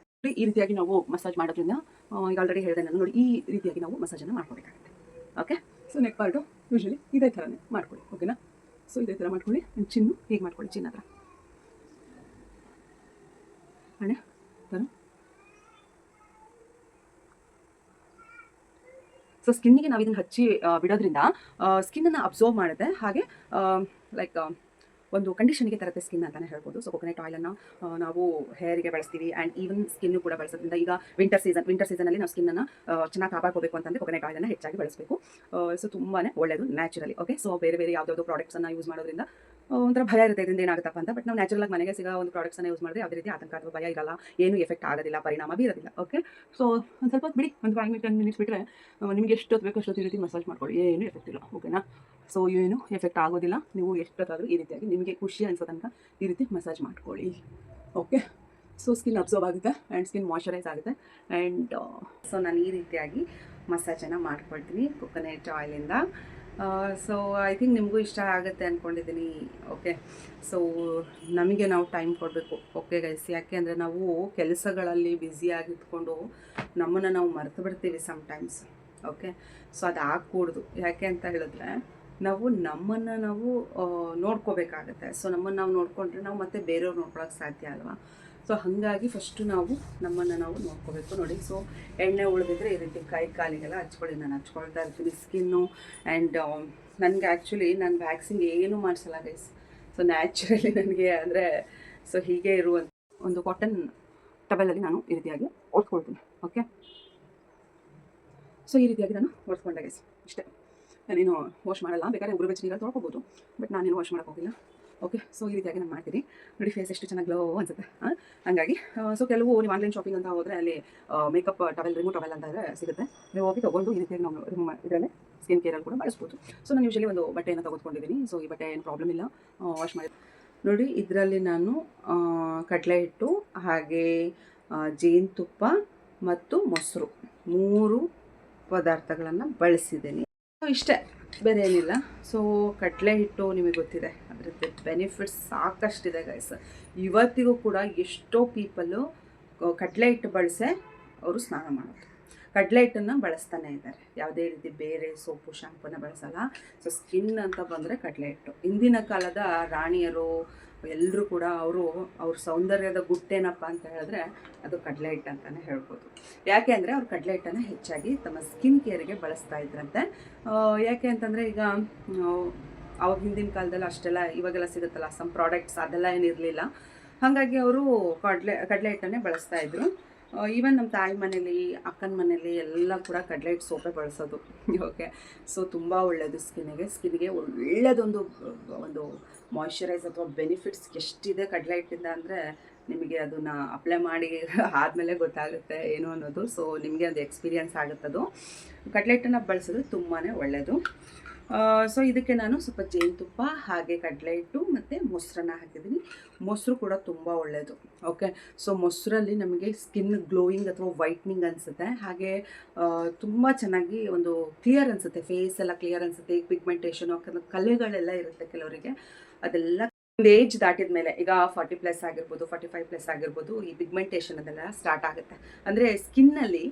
ಈ ರೀತಿಯಾಗಿ ನಾವು ಮಸಾಜ್ ಮಾಡೋದ್ರಿಂದ, ಈಗ ಆಲ್ರೆಡಿ ಹೇಳಿದೆ ನಾನು, ನೋಡಿ ಈ ರೀತಿಯಾಗಿ ನಾವು ಮಸಾಜನ್ನು ಮಾಡ್ಕೋಬೇಕಾಗುತ್ತೆ. Okay, so neck part usually ಇದೇ ಥರನೇ ಮಾಡ್ಕೊಳ್ಳಿ. ಓಕೆನಾ. ಸೊ ಇದೇ ಥರ ಮಾಡ್ಕೊಳ್ಳಿ. ಚಿನ್ನು ಹೀಗೆ ಮಾಡ್ಕೊಳ್ಳಿ, ಚಿನ್ನ ಹತ್ರ ಹಣೆ ಥರ. ಸೊ ಸ್ಕಿನ್ನಿಗೆ ನಾವು ಇದನ್ನು ಹಚ್ಚಿ ಬಿಡೋದ್ರಿಂದ ಸ್ಕಿನ್ನನ್ನು ಅಬ್ಸರ್ವ್ ಮಾಡುತ್ತೆ. ಹಾಗೆ ಲೈಕ್ ಒಂದು ಕಂಡೀಷನ್ಗೆ ತರುತ್ತೆ ಸ್ಕಿನ್ ಅಂತಲೇ ಹೇಳ್ಬೋದು. ಸೊ ಕೊಕೊನಟ್ ಆಯಿಲನ್ನು ನಾವು ಹೇರಿಗೆ ಬಳಸ್ತೀವಿ ಆ್ಯಂಡ್ ಈವನ್ ಸ್ಕಿನ್ನು ಕೂಡ ಬಳಸೋದ್ರಿಂದ. ಈಗ ವಿಂಟರ್ ಸೀಸನಲ್ಲಿ ನಾವು ಸ್ಕಿನ್ನನ್ನು ಚೆನ್ನಾಗಿ ಕಾಪಾಡ್ಕೋಬೇಕು ಅಂತಂದರೆ ಕೊಕೊನಟ್ ಆಯಿಲನ್ನು ಹೆಚ್ಚಾಗಿ ಬಳಸಬೇಕು. ಸೊ ತುಂಬಾ ಒಳ್ಳೆಯದು ನ್ಯಾಚುರಲಿ. ಓಕೆ, ಸೊ ಬೇರೆ ಯಾವುದಾದ್ರು ಪ್ರಾಡಕ್ಟ್ಸನ್ನು ಯೂಸ್ ಮಾಡೋದ್ರಿಂದ ಒಂಥರ ಭಯ ಇರುತ್ತೆ, ಇದರಿಂದ ಏನಾಗುತ್ತಪ್ಪ ಅಂತ. ಬಟ್ ನಾವು ನ್ಯಾಚುರಲಾಗಿ ಮನೆಗೆ ಸಿಗೋ ಒಂದು ಪ್ರಾಡಕ್ಟ್ಸನ್ನು ಯೂಸ್ ಮಾಡಿದ್ರೆ ಯಾವುದೇ ರೀತಿ ಆತಂಕ ಅಥವಾ ಭಯ ಇರಲ್ಲ, ಏನು ಎಫೆಕ್ಟ್ ಆಗೋದಿಲ್ಲ, ಪರಿಣಾಮ ಬೀರೋದಿಲ್ಲ. ಓಕೆ, ಸೊ ಒಂದು ಸ್ವಲ್ಪ ಹೊತ್ತು ಬಿಡಿ, ಒಂದು 5 ಮಿನಿಟ್ಸ್ ಬಿಟ್ಟರೆ ನಿಮಗೆ ಎಷ್ಟೊತ್ತು ಬೇಕೋ ಅಷ್ಟೊತ್ತು ಈ ರೀತಿ ಮಸಾಜ್ ಮಾಡ್ಕೊಳ್ಳಿ, ಏನು ಎಫೆಕ್ಟ್ ಇಲ್ಲ. ಓಕೆನಾ. ಸೊ ಏನು ಎಫೆಕ್ಟ್ ಆಗೋದಿಲ್ಲ. ನೀವು ಎಷ್ಟೊತ್ತಾದರೂ ಈ ರೀತಿಯಾಗಿ ನಿಮಗೆ ಖುಷಿ ಅನಿಸೋ ತನಕ ಈ ರೀತಿ ಮಸಾಜ್ ಮಾಡ್ಕೊಳ್ಳಿ. ಓಕೆ, ಸೊ ಸ್ಕಿನ್ ಅಬ್ಸರ್ವ್ ಆಗುತ್ತೆ ಆ್ಯಂಡ್ ಸ್ಕಿನ್ ಮಾಯ್ಶ್ಚರೈಸ್ ಆಗುತ್ತೆ. ಆ್ಯಂಡ್ ಸೊ ನಾನು ಈ ರೀತಿಯಾಗಿ ಮಸಾಜನ್ನು ಮಾಡ್ಕೊಳ್ತೀನಿ ಕೊಕೊನಟ್ ಆಯಿಲಿಂದ. ಸೊ ಐ ಥಿಂಕ್ ನಿಮಗೂ ಇಷ್ಟ ಆಗುತ್ತೆ ಅಂದ್ಕೊಂಡಿದ್ದೀನಿ. ಓಕೆ, ಸೊ ನಮಗೆ ನಾವು ಟೈಮ್ ಕೊಡಬೇಕು. ಓಕೆ ಗೈಸ್, ಯಾಕೆ ಅಂದರೆ ನಾವು ಕೆಲಸಗಳಲ್ಲಿ ಬ್ಯುಸಿಯಾಗಿದ್ಕೊಂಡು ನಮ್ಮನ್ನು ನಾವು ಮರೆತು ಬಿಡ್ತೀವಿ ಸಮ್ಟೈಮ್ಸ್. ಓಕೆ, ಸೊ ಅದು ಆಗಕೂಡ್ದು. ಯಾಕೆ ಅಂತ ಹೇಳಿದ್ರೆ ನಾವು ನಮ್ಮನ್ನು ನಾವು ನೋಡ್ಕೋಬೇಕಾಗತ್ತೆ. ಸೊ ನಮ್ಮನ್ನು ನಾವು ನೋಡಿಕೊಂಡ್ರೆ ನಾವು ಮತ್ತೆ ಬೇರೆಯವ್ರು ನೋಡ್ಕೊಳಕ್ಕೆ ಸಾಧ್ಯ ಅಲ್ವಾ. ಸೊ ಹಾಗಾಗಿ ಫಸ್ಟು ನಾವು ನಮ್ಮನ್ನು ನಾವು ನೋಡ್ಕೋಬೇಕು. ನೋಡಿ, ಸೊ ಎಣ್ಣೆ ಉಳಿದಿದ್ರೆ ಈ ರೀತಿ ಕೈ ಕಾಲಿಗೆಲ್ಲ ಹಚ್ಕೊಳ್ಳಿ. ನಾನು ಹಚ್ಕೊಳ್ತಾ ಇರ್ತೀನಿ ಸ್ಕಿನ್ನು. ಆ್ಯಂಡ್ ನನಗೆ ಆ್ಯಕ್ಚುಲಿ ನಾನು ವ್ಯಾಕ್ಸಿನ್ ಏನೂ ಮಾಡಿಸಲ್ಲ ಗೈಸ್. ಸೊ ನ್ಯಾಚುರಲಿ ನನಗೆ ಅಂದರೆ ಸೊ ಹೀಗೆ ಇರುವಂಥ ಒಂದು ಕಾಟನ್ ಟವೆಲಲ್ಲಿ ನಾನು ಈ ರೀತಿಯಾಗಿ ಒಡ್ಕೊಳ್ತೀನಿ. ಓಕೆ, ಸೊ ಈ ರೀತಿಯಾಗಿ ನಾನು ಒಡ್ಸ್ಕೊಂಡೆ ಗೈಸ್. ಇಷ್ಟೇ, ನಾನೇನು ವಾಶ್ ಮಾಡಲ್ಲ. ಬೇಕಾದ್ರೆ ಉಗುರು ಬೆಚ್ಚ ನೀರಲ್ಲಿ ತೊಳ್ಕೊಬೋದು, ಬಟ್ ನಾನೇನು ವಾಶ್ ಮಾಡೋಕ್ಕೆ ಹೋಗಿಲ್ಲ. ಓಕೆ, ಸೊ ಈ ರೀತಿಯಾಗಿ ನಾನು ಮಾಡ್ತೀನಿ. ನೋಡಿ, ಫೇಸ್ ಎಷ್ಟು ಚೆನ್ನಾಗಿ ಗ್ಲೋ ಅನಿಸುತ್ತೆ. ಹಂಗಾಗಿ ಸೊ ಕೆಲವು ನೀವು ಆನ್ಲೈನ್ ಶಾಪಿಂಗ್ ಅಂತ ಹೋದರೆ ಅಲ್ಲಿ ಮೇಕಪ್ ಟವೆಲ್, ರಿಮೂವ್ ಟವೆಲ್ ಅಂತ ಸಿಗುತ್ತೆ. ನೀವು ಹೋಗಿ ತೊಗೊಂಡು ಈ ರೀತಿಯಾಗಿ ನಾವು ರಿಮೂವ್ ಇದರಲ್ಲಿ ಸ್ಕಿನ್ ಕೇರಲ್ಲಿ ಕೂಡ ಬಳಸ್ಬೋದು. ಸೊ ನಾನು ಯೂಶಲಿ ಒಂದು ಬಟ್ಟೆಯನ್ನು ತೆಗೆದುಕೊಂಡಿದ್ದೀನಿ. ಸೊ ಈ ಬಟ್ಟೆ ಏನು ಪ್ರಾಬ್ಲಮ್ ಇಲ್ಲ, ವಾಶ್ ಮಾಡಿ. ನೋಡಿ, ಇದರಲ್ಲಿ ನಾನು ಕಡಲೆ ಹಿಟ್ಟು, ಹಾಗೆ ಜೇನುತುಪ್ಪ ಮತ್ತು ಮೊಸರು 3 ಪದಾರ್ಥಗಳನ್ನು ಬಳಸಿದ್ದೀನಿ. ಸೊ ಇಷ್ಟೇ, ಬೇರೆ ಏನಿಲ್ಲ. ಸೊ ಕಡಲೆ ಹಿಟ್ಟು ನಿಮಗೆ ಗೊತ್ತಿದೆ, ಅದರದ್ದು ಬೆನಿಫಿಟ್ಸ್ ಸಾಕಷ್ಟಿದೆ ಗೈಸ್. ಇವತ್ತಿಗೂ ಕೂಡ ಎಷ್ಟೋ ಪೀಪಲ್ಲು ಕಡಲೆ ಹಿಟ್ಟು ಬಳಸೇ ಅವರು ಸ್ನಾನ ಮಾಡೋದು. ಕಡಲೆ ಹಿಟ್ಟನ್ನು ಬಳಸ್ತಾನೆ ಇದ್ದಾರೆ, ಯಾವುದೇ ರೀತಿ ಬೇರೆ ಸೋಪು ಶಾಂಪೂನ ಬಳಸಲ್ಲ. ಸೊ ಸ್ಕಿನ್ ಅಂತ ಬಂದರೆ ಕಡಲೆ ಹಿಟ್ಟು. ಇಂದಿನ ಕಾಲದ ರಾಣಿಯರು ಎಲ್ಲರೂ ಕೂಡ ಅವ್ರ ಸೌಂದರ್ಯದ ಗುಟ್ಟೇನಪ್ಪ ಅಂತ ಹೇಳಿದ್ರೆ ಅದು ಕಡಲೆ ಹಿಟ್ಟು ಅಂತಲೇ ಹೇಳ್ಬೋದು. ಯಾಕೆ ಅಂದರೆ ಅವ್ರು ಕಡಲೆ ಹಿಟ್ಟನ್ನು ಹೆಚ್ಚಾಗಿ ತಮ್ಮ ಸ್ಕಿನ್ ಕೇರಿಗೆ ಬಳಸ್ತಾ ಇದ್ರಂತೆ. ಯಾಕೆ ಅಂತಂದರೆ ಈಗ ಅವಾಗ ಹಿಂದಿನ ಕಾಲದಲ್ಲಿ ಅಷ್ಟೆಲ್ಲ ಇವಾಗೆಲ್ಲ ಸಿಗುತ್ತಲ್ಲ ಸಮ್ ಪ್ರಾಡಕ್ಟ್ಸ್, ಅದೆಲ್ಲ ಏನಿರಲಿಲ್ಲ. ಹಾಗಾಗಿ ಅವರು ಕಡಲೆ ಹಿಟ್ಟನ್ನೇ ಬಳಸ್ತಾ ಇದ್ರು. ಈವನ್ ನಮ್ಮ ತಾಯಿ ಮನೇಲಿ, ಅಕ್ಕನ ಮನೇಲಿ ಎಲ್ಲ ಕೂಡ ಕಡಲೆ ಹಿಟ್ಟು ಸೋಪೆ ಬಳಸೋದು. ಓಕೆ, ಸೊ ತುಂಬ ಒಳ್ಳೆಯದು ಸ್ಕಿನ್ನಿಗೆ ಒಳ್ಳೆಯದೊಂದು ಒಂದು ಮಾಯ್ಶ್ಚರೈಸ್ ಅಥವಾ ಬೆನಿಫಿಟ್ಸ್ ಎಷ್ಟಿದೆ ಕಡಲೆ ಹಿಟ್ಟಿಂದ ಅಂದರೆ ನಿಮಗೆ ಅದನ್ನು ಅಪ್ಲೈ ಮಾಡಿ ಆದಮೇಲೆ ಗೊತ್ತಾಗುತ್ತೆ ಏನು ಅನ್ನೋದು. ಸೊ ನಿಮಗೆ ಒಂದು ಎಕ್ಸ್ಪೀರಿಯನ್ಸ್ ಆಗುತ್ತದು. ಕಡಲೆ ಹಿಟ್ಟನ್ನು ಬಳಸಿದ್ರೆ ತುಂಬಾ ಒಳ್ಳೆಯದು. ಸೊ ಇದಕ್ಕೆ ನಾನು ಸ್ವಲ್ಪ ಜೇನುತುಪ್ಪ, ಹಾಗೆ ಕಡಲೆ ಹಿಟ್ಟು ಮತ್ತು ಮೊಸರನ್ನ ಹಾಕಿದ್ದೀನಿ. ಮೊಸರು ಕೂಡ ತುಂಬ ಒಳ್ಳೆಯದು. ಓಕೆ, ಸೊ ಮೊಸರಲ್ಲಿ ನಮಗೆ ಸ್ಕಿನ್ ಗ್ಲೋಯಿಂಗ್ ಅಥವಾ ವೈಟ್ನಿಂಗ್ ಅನಿಸುತ್ತೆ. ಹಾಗೆ ತುಂಬ ಚೆನ್ನಾಗಿ ಒಂದು ಕ್ಲಿಯರ್ ಅನಿಸುತ್ತೆ, ಫೇಸ್ ಎಲ್ಲ ಕ್ಲಿಯರ್ ಅನಿಸುತ್ತೆ. ಈಗ ಪಿಗ್ಮೆಂಟೇಷನು, ಕಲೆಗಳೆಲ್ಲ ಇರುತ್ತೆ ಕೆಲವರಿಗೆ, ಅದೆಲ್ಲ ಒಂದು ಏಜ್ ದಾಟಿದ ಮೇಲೆ, ಈಗ 40+ ಆಗಿರ್ಬೋದು, 45+ ಆಗಿರ್ಬೋದು, ಈ ಪಿಗ್ಮೆಂಟೇಷನ್ ಅದೆಲ್ಲ ಸ್ಟಾರ್ಟ್ ಆಗುತ್ತೆ. ಅಂದರೆ ಸ್ಕಿನ್ನಲ್ಲಿ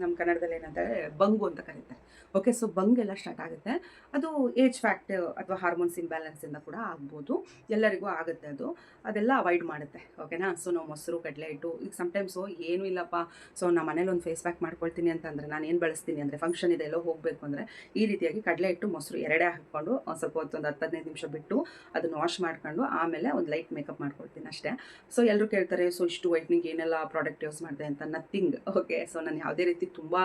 ನಮ್ಮ ಕನ್ನಡದಲ್ಲಿ ಏನಂದರೆ ಬಂಗು ಅಂತ ಕರೀತಾರೆ. ಓಕೆ, ಸೊ ಬಂಗೆಲ್ಲ ಸ್ಟಾರ್ಟ್ ಆಗುತ್ತೆ. ಅದು ಏಜ್ ಫ್ಯಾಕ್ಟ್ ಅಥವಾ ಹಾರ್ಮೋನ್ಸ್ ಇಂಬ್ಯಾಲೆನ್ಸಿಂದ ಕೂಡ ಆಗ್ಬೋದು, ಎಲ್ಲರಿಗೂ ಆಗುತ್ತೆ ಅದು. ಅದೆಲ್ಲ ಅವಾಯ್ಡ್ ಮಾಡುತ್ತೆ. ಓಕೆನಾ. ಸೊ ನಾವು ಮೊಸರು, ಕಡಲೆ ಹಿಟ್ಟು, ಈಗ ಸಮ್ಟೈಮ್ಸು ಏನೂ ಇಲ್ಲಪ್ಪ, ಸೊ ನಮ್ಮ ಮನೇಲಿ ಒಂದು ಫೇಸ್ ಪ್ಯಾಕ್ ಮಾಡ್ಕೊಳ್ತೀನಿ ಅಂತಂದರೆ ನಾನು ಏನು ಬಳಸ್ತೀನಿ ಅಂದರೆ, ಫಂಕ್ಷನ್ ಇದೆ ಎಲ್ಲೋ ಹೋಗಬೇಕು ಅಂದರೆ ಈ ರೀತಿಯಾಗಿ ಕಡಲೆ ಹಿಟ್ಟು, ಮೊಸರು ಎರಡೇ ಹಾಕ್ಕೊಂಡು ಸ್ವಲ್ಪ ಹೊತ್ತು ಒಂದು 10-15 ನಿಮಿಷ ಬಿಟ್ಟು ಅದನ್ನು ವಾಶ್ ಮಾಡ್ಕೊಂಡು ಆಮೇಲೆ ಒಂದು ಲೈಟ್ ಮೇಕಪ್ ಮಾಡ್ಕೊಳ್ತೀನಿ ಅಷ್ಟೇ. ಸೊ ಎಲ್ಲರೂ ಕೇಳ್ತಾರೆ, ಸೊ ಇಷ್ಟು ವೈಟ್ನಿಂಗ್ ಏನೆಲ್ಲ ಪ್ರಾಡಕ್ಟ್ ಯೂಸ್ ಮಾಡಿದೆ ಅಂತ. ನಥಿಂಗ್. ಓಕೆ, ಸೊ ನಾನು ಯಾವುದೇ ರೀತಿ ತುಂಬ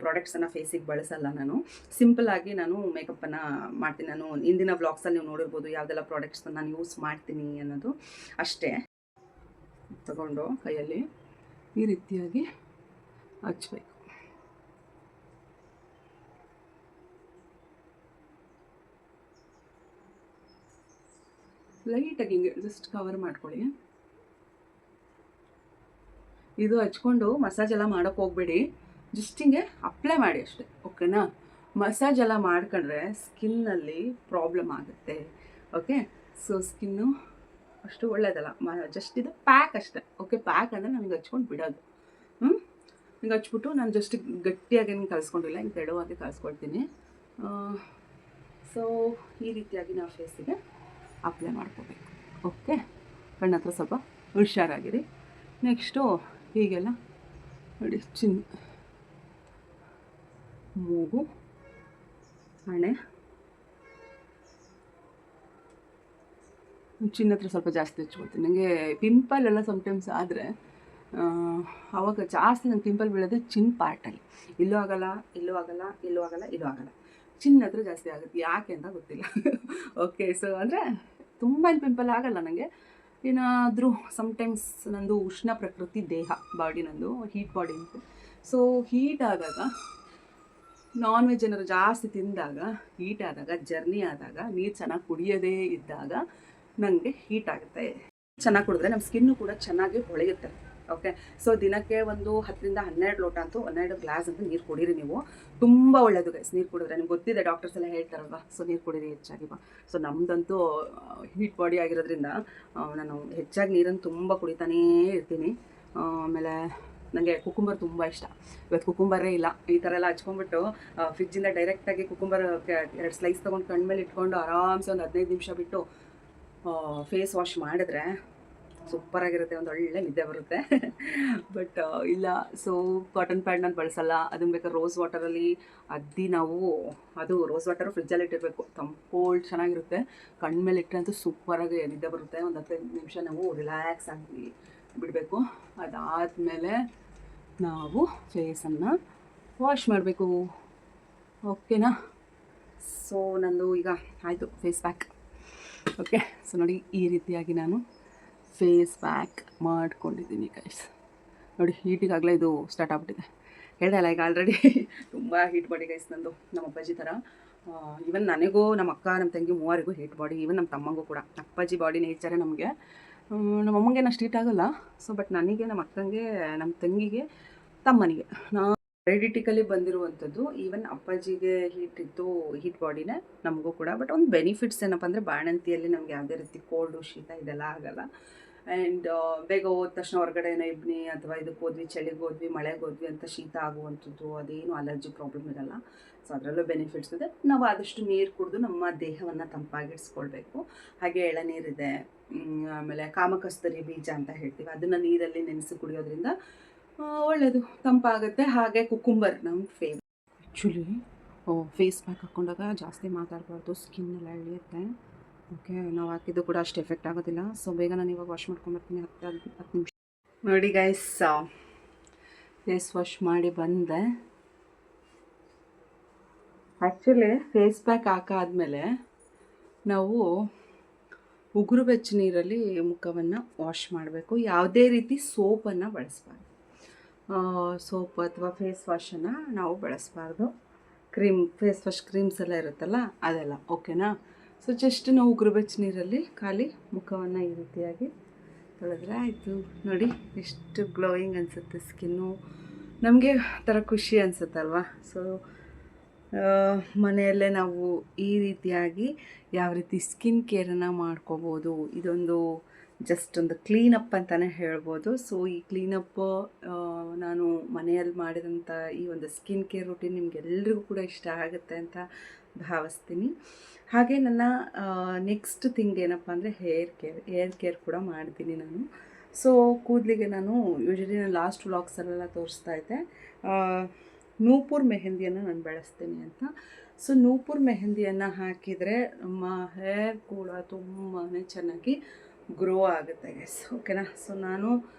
ಪ್ರಾಡಕ್ಟ್ಸನ್ನು ಫೇಸಿಗೆ ಬಳಸಲ್ಲ. ನಾನು ಸಿಂಪಲ್ ಆಗಿ ನಾನು ಮೇಕಪ್ಪನ್ನು ಮಾಡ್ತೀನಿ. ನಾನು ಇಂದಿನ ವ್ಲಾಗ್ಸಲ್ಲಿ ನೀವು ನೋಡಿರ್ಬೋದು ಯಾವುದೆಲ್ಲ ಪ್ರಾಡಕ್ಟ್ಸ್ನ ನಾನು ಯೂಸ್ ಮಾಡ್ತೀನಿ ಅನ್ನೋದು ಅಷ್ಟೇ. ತಗೊಂಡು ಕೈಯಲ್ಲಿ ಈ ರೀತಿಯಾಗಿ ಹಚ್ಚಬೇಕು. ಲೈಟಾಗಿ ಹಿಂಗೆ ಜಸ್ಟ್ ಕವರ್ ಮಾಡ್ಕೊಳ್ಳಿ. ಇದು ಹಚ್ಕೊಂಡು ಮಸಾಜ್ ಎಲ್ಲ ಮಾಡೋಕ್ಕೆ ಹೋಗಬೇಡಿ, ಜಸ್ಟ್ ಹಿಂಗೆ ಅಪ್ಲೈ ಮಾಡಿ ಅಷ್ಟೇ. ಓಕೆನಾ. ಮಸಾಜ್ ಎಲ್ಲ ಮಾಡ್ಕೊಂಡ್ರೆ ಸ್ಕಿನ್ನಲ್ಲಿ ಪ್ರಾಬ್ಲಮ್ ಆಗುತ್ತೆ. ಓಕೆ, ಸೊ ಸ್ಕಿನ್ನು ಅಷ್ಟು ಒಳ್ಳೆಯದಲ್ಲ. ಜಸ್ಟ್ ಇದು ಪ್ಯಾಕ್ ಅಷ್ಟೇ. ಓಕೆ, ಪ್ಯಾಕ್ ಅಂದರೆ ನನಗೆ ಹಚ್ಕೊಂಡು ಬಿಡೋದು. ಹಿಂಗೆ ಹಚ್ಬಿಟ್ಟು ನಾನು ಜಸ್ಟ್ ಗಟ್ಟಿಯಾಗಿ ಏನು ಕಲಿಸ್ಕೊಂಡಿಲ್ಲ, ಹಿಂಗೆ ತೆಳುವಾಗಿ ಕಲಿಸ್ಕೊಳ್ತೀನಿ. ಸೊ ಈ ರೀತಿಯಾಗಿ ನಾವು ಫೇಸಿಗೆ ಅಪ್ಲೈ ಮಾಡ್ಕೋಬೇಕು. ಓಕೆ, ಕಣ್ಣ ಹತ್ರ ಸ್ವಲ್ಪ ಹುಷಾರಾಗಿರಿ. ನೆಕ್ಸ್ಟು ಹೀಗೆಲ್ಲ ನೋಡಿ, ಮೂಗು, ಹಣೆ, ಹತ್ರ ಸ್ವಲ್ಪ ಜಾಸ್ತಿ ಹಚ್ಕೊಳ್ತೀನಿ. ನನಗೆ ಪಿಂಪಲ್ ಎಲ್ಲ ಸಮ್ಟೈಮ್ಸ್ ಆದರೆ ಆವಾಗ ಜಾಸ್ತಿ ನಂಗೆ ಪಿಂಪಲ್ ಬೀಳೋದು ಚಿನ್ ಪಾರ್ಟಲ್ಲಿ. ಇಲ್ಲೂ ಆಗಲ್ಲ, ಇಲ್ಲೂ ಆಗಲ್ಲ, ಇಲ್ಲೂ ಆಗಲ್ಲ, ಇಲ್ಲೂ ಆಗಲ್ಲ. ಹತ್ರ ಜಾಸ್ತಿ ಆಗುತ್ತೆ, ಯಾಕೆ ಅಂತ ಗೊತ್ತಿಲ್ಲ. ಓಕೆ, ಸೊ ಅಂದರೆ ತುಂಬ ಏನು ಪಿಂಪಲ್ ಆಗಲ್ಲ ನನಗೆ. ಏನಾದರೂ ಸಮ್ಟೈಮ್ಸ್ ನಂದು ಉಷ್ಣ ಪ್ರಕೃತಿ ದೇಹ, ಬಾಡಿ ನಂದು ಹೀಟ್ ಬಾಡಿ ಅಂತ. ಸೊ ಹೀಟ್ ಆದಾಗ, ನಾನ್ ವೆಜ್ ಏನಾದ್ರು ಜಾಸ್ತಿ ತಿಂದಾಗ, ಹೀಟ್ ಆದಾಗ, ಜರ್ನಿ ಆದಾಗ, ನೀರು ಚೆನ್ನಾಗಿ ಕುಡಿಯೋದೇ ಇದ್ದಾಗ ನನಗೆ ಹೀಟ್ ಆಗುತ್ತೆ. ಚೆನ್ನಾಗಿ ಕುಡಿದ್ರೆ ನಮ್ಮ ಸ್ಕಿನ್ನು ಕೂಡ ಚೆನ್ನಾಗಿ ಹೊಳೆಯುತ್ತೆ. ಓಕೆ, ಸೊ ದಿನಕ್ಕೆ ಒಂದು 10-12 ಲೋಟ ಅಂತೂ 12 ಗ್ಲಾಸ್ ಅಂತೂ ನೀರು ಕುಡೀರಿ ನೀವು. ತುಂಬ ಒಳ್ಳೆಯದು ಗೈಸ್ ನೀರು ಕುಡಿದ್ರೆ. ನಿಮ್ಗೆ ಗೊತ್ತಿದೆ, ಡಾಕ್ಟರ್ಸ್ ಎಲ್ಲ ಹೇಳ್ತಾರಲ್ವ, ಸೊ ನೀರು ಕುಡೀರಿ ಹೆಚ್ಚಾಗಿ. ಸೊ ನಮ್ಮದಂತೂ ಹೀಟ್ ಬಾಡಿ ಆಗಿರೋದ್ರಿಂದ ನಾನು ಹೆಚ್ಚಾಗಿ ನೀರನ್ನು ತುಂಬ ಕುಡಿತಾನೇ ಇರ್ತೀನಿ. ಆಮೇಲೆ ನನಗೆ ಕುಕುಂಬರ್ ತುಂಬ ಇಷ್ಟ. ಇವತ್ತು ಕುಕುಂಬರೇ ಇಲ್ಲ, ಈ ಥರ ಎಲ್ಲ ಹಚ್ಕೊಂಡ್ಬಿಟ್ಟು ಫ್ರಿಜ್ಜಿಂದ ಡೈರೆಕ್ಟಾಗಿ ಕುಕುಂಬರ್ 2 ಸ್ಲೈಸ್ ತೊಗೊಂಡು ಕಣ್ಮೇಲೆ ಇಟ್ಕೊಂಡು ಆರಾಮ್ಸೆ ಒಂದು 15 ನಿಮಿಷ ಬಿಟ್ಟು ಫೇಸ್ ವಾಶ್ ಮಾಡಿದ್ರೆ ಸೂಪರಾಗಿರುತ್ತೆ, ಒಂದು ಒಳ್ಳೆ ನಿದ್ದೆ ಬರುತ್ತೆ. ಬಟ್ ಇಲ್ಲ, ಸೊ ಕಾಟನ್ ಪ್ಯಾಡ್ ನಾನು ಬಳಸಲ್ಲ. ಅದನ್ನು ಬೇಕಾದ್ರೆ ರೋಸ್ ವಾಟರಲ್ಲಿ ಅದ್ದಿ ನಾವು, ಅದು ರೋಸ್ ವಾಟರು ಫ್ರಿಜ್ಜಲ್ಲಿ ಇಟ್ಟಿರಬೇಕು, ತಂಪೋಲ್ಡ್ ಚೆನ್ನಾಗಿರುತ್ತೆ. ಕಣ್ಮೇಲೆ ಇಟ್ಟರೆ ಅಂತೂ ಸೂಪರಾಗಿ ನಿದ್ದೆ ಬರುತ್ತೆ. ಒಂದು 15 ನಿಮಿಷ ನಾವು ರಿಲ್ಯಾಕ್ಸ್ ಆಗಿ ಬಿಡಬೇಕು. ಅದಾದಮೇಲೆ ನಾವು ಫೇಸನ್ನು ವಾಶ್ ಮಾಡಬೇಕು. ಓಕೆನಾ. ಸೊ ನಂದು ಈಗ ಆಯಿತು ಫೇಸ್ ಪ್ಯಾಕ್. ಓಕೆ, ಸೊ ನೋಡಿ ಈ ರೀತಿಯಾಗಿ ನಾನು ಫೇಸ್ ಪ್ಯಾಕ್ ಮಾಡ್ಕೊಂಡಿದ್ದೀನಿ ಗೈಸ್. ನೋಡಿ ಹೀಟಿಗಾಗಲೇ ಇದು ಸ್ಟಾರ್ಟ್ ಆಗ್ಬಿಟ್ಟಿದೆ. ಹೇಳ್ದಲ್ಲ ಈಗ ಆಲ್ರೆಡಿ ತುಂಬ ಹೀಟ್ ಬಾಡಿ ಗೈಸ್ ನಂದು, ನಮ್ಮ ಅಪ್ಪಾಜಿ ಥರ. ಈವನ್ ನನಗೂ, ನಮ್ಮ ಅಕ್ಕ, ನಮ್ಮ ತಂಗಿ ಮೂವರಿಗೂ ಹೀಟ್ ಬಾಡಿ. ಈವನ್ ನಮ್ಮ ತಮ್ಮಂಗೂ ಕೂಡ. ಅಪ್ಪಾಜಿ ಬಾಡಿ ನೇಚರೇ ನಮಗೆ. ನಮ್ಮ ಅಮ್ಮಂಗೆ ಅಷ್ಟು ಹೀಟ್ ಆಗೋಲ್ಲ. ಸೊ ಬಟ್ ನನಗೆ, ನಮ್ಮ ಅಕ್ಕಂಗೆ, ನಮ್ಮ ತಂಗಿಗೆ, ತಮ್ಮನಿಗೆ ಹೆರಿಡಿಟಿಕಲಿ ಬಂದಿರುವಂಥದ್ದು. ಈವನ್ ಅಪ್ಪಾಜಿಗೆ ಹೀಟ್ ಇತ್ತು, ಹೀಟ್ ಬಾಡಿನೇ, ನಮಗೂ ಕೂಡ. ಬಟ್ ಒಂದು ಬೆನಿಫಿಟ್ಸ್ ಏನಪ್ಪ ಅಂದರೆ, ಬಾಣಂತಿಯಲ್ಲಿ ನಮ್ಗೆ ಯಾವುದೇ ರೀತಿ ಕೋಲ್ಡು, ಶೀತ ಇದೆಲ್ಲ ಆಗಲ್ಲ. ಆ್ಯಂಡ್ ಬೇಗ ಹೋದ ತಕ್ಷಣ ಹೊರಗಡೆ ಇಬ್ನಿ ಅಥವಾ ಇದಕ್ಕೆ ಹೋದ್ವಿ, ಚಳಿಗೆ ಹೋದ್ವಿ, ಮಳೆಗೆ ಹೋದ್ವಿ ಅಂತ ಶೀತ ಆಗುವಂಥದ್ದು ಅದೇನು ಅಲರ್ಜಿ ಪ್ರಾಬ್ಲಮ್ ಇರಲ್ಲ. ಸೊ ಅದರಲ್ಲೂ ಬೆನಿಫಿಟ್ಸ್ ಇದೆ. ನಾವು ಆದಷ್ಟು ನೀರು ಕುಡಿದು ನಮ್ಮ ದೇಹವನ್ನು ತಂಪಾಗಿಡಿಸ್ಕೊಳ್ಬೇಕು. ಹಾಗೆ ಎಳನೀರಿದೆ, ಆಮೇಲೆ ಕಾಮಕಸ್ತೂರಿ ಬೀಜ ಅಂತ ಹೇಳ್ತೀವಿ, ಅದನ್ನು ನೀರಲ್ಲಿ ನೆನೆಸಿ ಕುಡಿಯೋದ್ರಿಂದ ಒಳ್ಳೆಯದು, ತಂಪಾಗುತ್ತೆ. ಹಾಗೆ ಕುಕುಂಬರ್ ನಮ್ಮ ಫೇವ್ರೆಟ್. ಆ್ಯಕ್ಚುಲಿ ಫೇಸ್ ಪ್ಯಾಕ್ ಹಾಕ್ಕೊಂಡಾಗ ಜಾಸ್ತಿ ಮಾತಾಡಬಾರ್ದು, ಸ್ಕಿನ್ ಎಲ್ಲ ಎಳೆಯುತ್ತೆ. ಓಕೆ, ನಾವು ಹಾಕಿದ್ದು ಕೂಡ ಅಷ್ಟು ಎಫೆಕ್ಟ್ ಆಗೋದಿಲ್ಲ. ಸೊ ಬೇಗ ನಾನು ಇವಾಗ ವಾಶ್ ಮಾಡ್ಕೊಂಬರ್ತೀನಿ, 10 ನಿಮಿಷ. ನೋಡಿ ಗೈಸ್, ಫೇಸ್ ವಾಶ್ ಮಾಡಿ ಬಂದೆ. ಆ್ಯಕ್ಚುಲಿ ಫೇಸ್ ಪ್ಯಾಕ್ ಹಾಕಾದ್ಮೇಲೆ ನಾವು ಉಗುರು ಬೆಚ್ಚ ನೀರಲ್ಲಿ ಮುಖವನ್ನು ವಾಶ್ ಮಾಡಬೇಕು. ಯಾವುದೇ ರೀತಿ ಸೋಪನ್ನು ಬಳಸಬಾರ್ದು. ಸೋಪ್ ಅಥವಾ ಫೇಸ್ ವಾಶನ್ನು ನಾವು ಬಳಸಬಾರ್ದು. ಫೇಸ್ ವಾಶ್ ಕ್ರೀಮ್ಸ್ ಎಲ್ಲ ಇರುತ್ತಲ್ಲ ಅದೆಲ್ಲ. ಓಕೆನಾ. ಸೊ ಜಸ್ಟ್ ನಾವು ಉಗುರು ಬೆಚ್ಚ ನೀರಲ್ಲಿ ಖಾಲಿ ಮುಖವನ್ನು ಈ ರೀತಿಯಾಗಿ ತೊಳೆದ್ರೆ ಆಯಿತು. ನೋಡಿ ಎಷ್ಟು ಗ್ಲೋಯಿಂಗ್ ಅನಿಸುತ್ತೆ ಸ್ಕಿನ್ನು, ನಮಗೆ ಥರ ಖುಷಿ ಅನಿಸುತ್ತಲ್ವ. ಸೊ ಮನೆಯಲ್ಲೇ ನಾವು ಈ ರೀತಿಯಾಗಿ ಯಾವ ರೀತಿ ಸ್ಕಿನ್ ಕೇರನ್ನು ಮಾಡ್ಕೋಬೋದು, ಇದೊಂದು ಜಸ್ಟ್ ಒಂದು ಕ್ಲೀನಪ್ ಅಂತಲೇ ಹೇಳ್ಬೋದು. ಸೊ ಈ ಕ್ಲೀನಪ್ ನಾನು ಮನೆಯಲ್ಲಿ ಮಾಡಿದಂಥ ಈ ಒಂದು ಸ್ಕಿನ್ ಕೇರ್ ರೂಟೀನ್ ನಿಮಗೆಲ್ರಿಗೂ ಕೂಡ ಇಷ್ಟ ಆಗುತ್ತೆ ಅಂತ ಭಾವಿಸ್ತೀನಿ. ಹಾಗೆ ನನ್ನ ನೆಕ್ಸ್ಟ್ ಥಿಂಗ್ ಏನಪ್ಪ ಅಂದರೆ ಹೇರ್ ಕೇರ್ ಕೂಡ ಮಾಡ್ತೀನಿ ನಾನು. ಸೊ ಕೂದಲಿಗೆ ನಾನು ಯೂಶಲಿ ನಾನು ಲಾಸ್ಟ್ ವ್ಲಾಗ್ಸಲ್ಲೆಲ್ಲ ತೋರಿಸ್ತಾ ಇದ್ದೆ ನೂಪುರ್ ಮೆಹಂದಿಯನ್ನು ನಾನು ಬಳಸ್ತೀನಿ ಅಂತ. ಸೊ ನೂಪುರ್ ಮೆಹಂದಿಯನ್ನು ಹಾಕಿದರೆ ನಮ್ಮ ಹೇರ್ ಕೂಡ ತುಂಬಾ ಚೆನ್ನಾಗಿ ಗ್ರೋ ಆಗುತ್ತೆ ಗೈಸ್, ಓಕೆನಾ. ಸೊ ನಾನು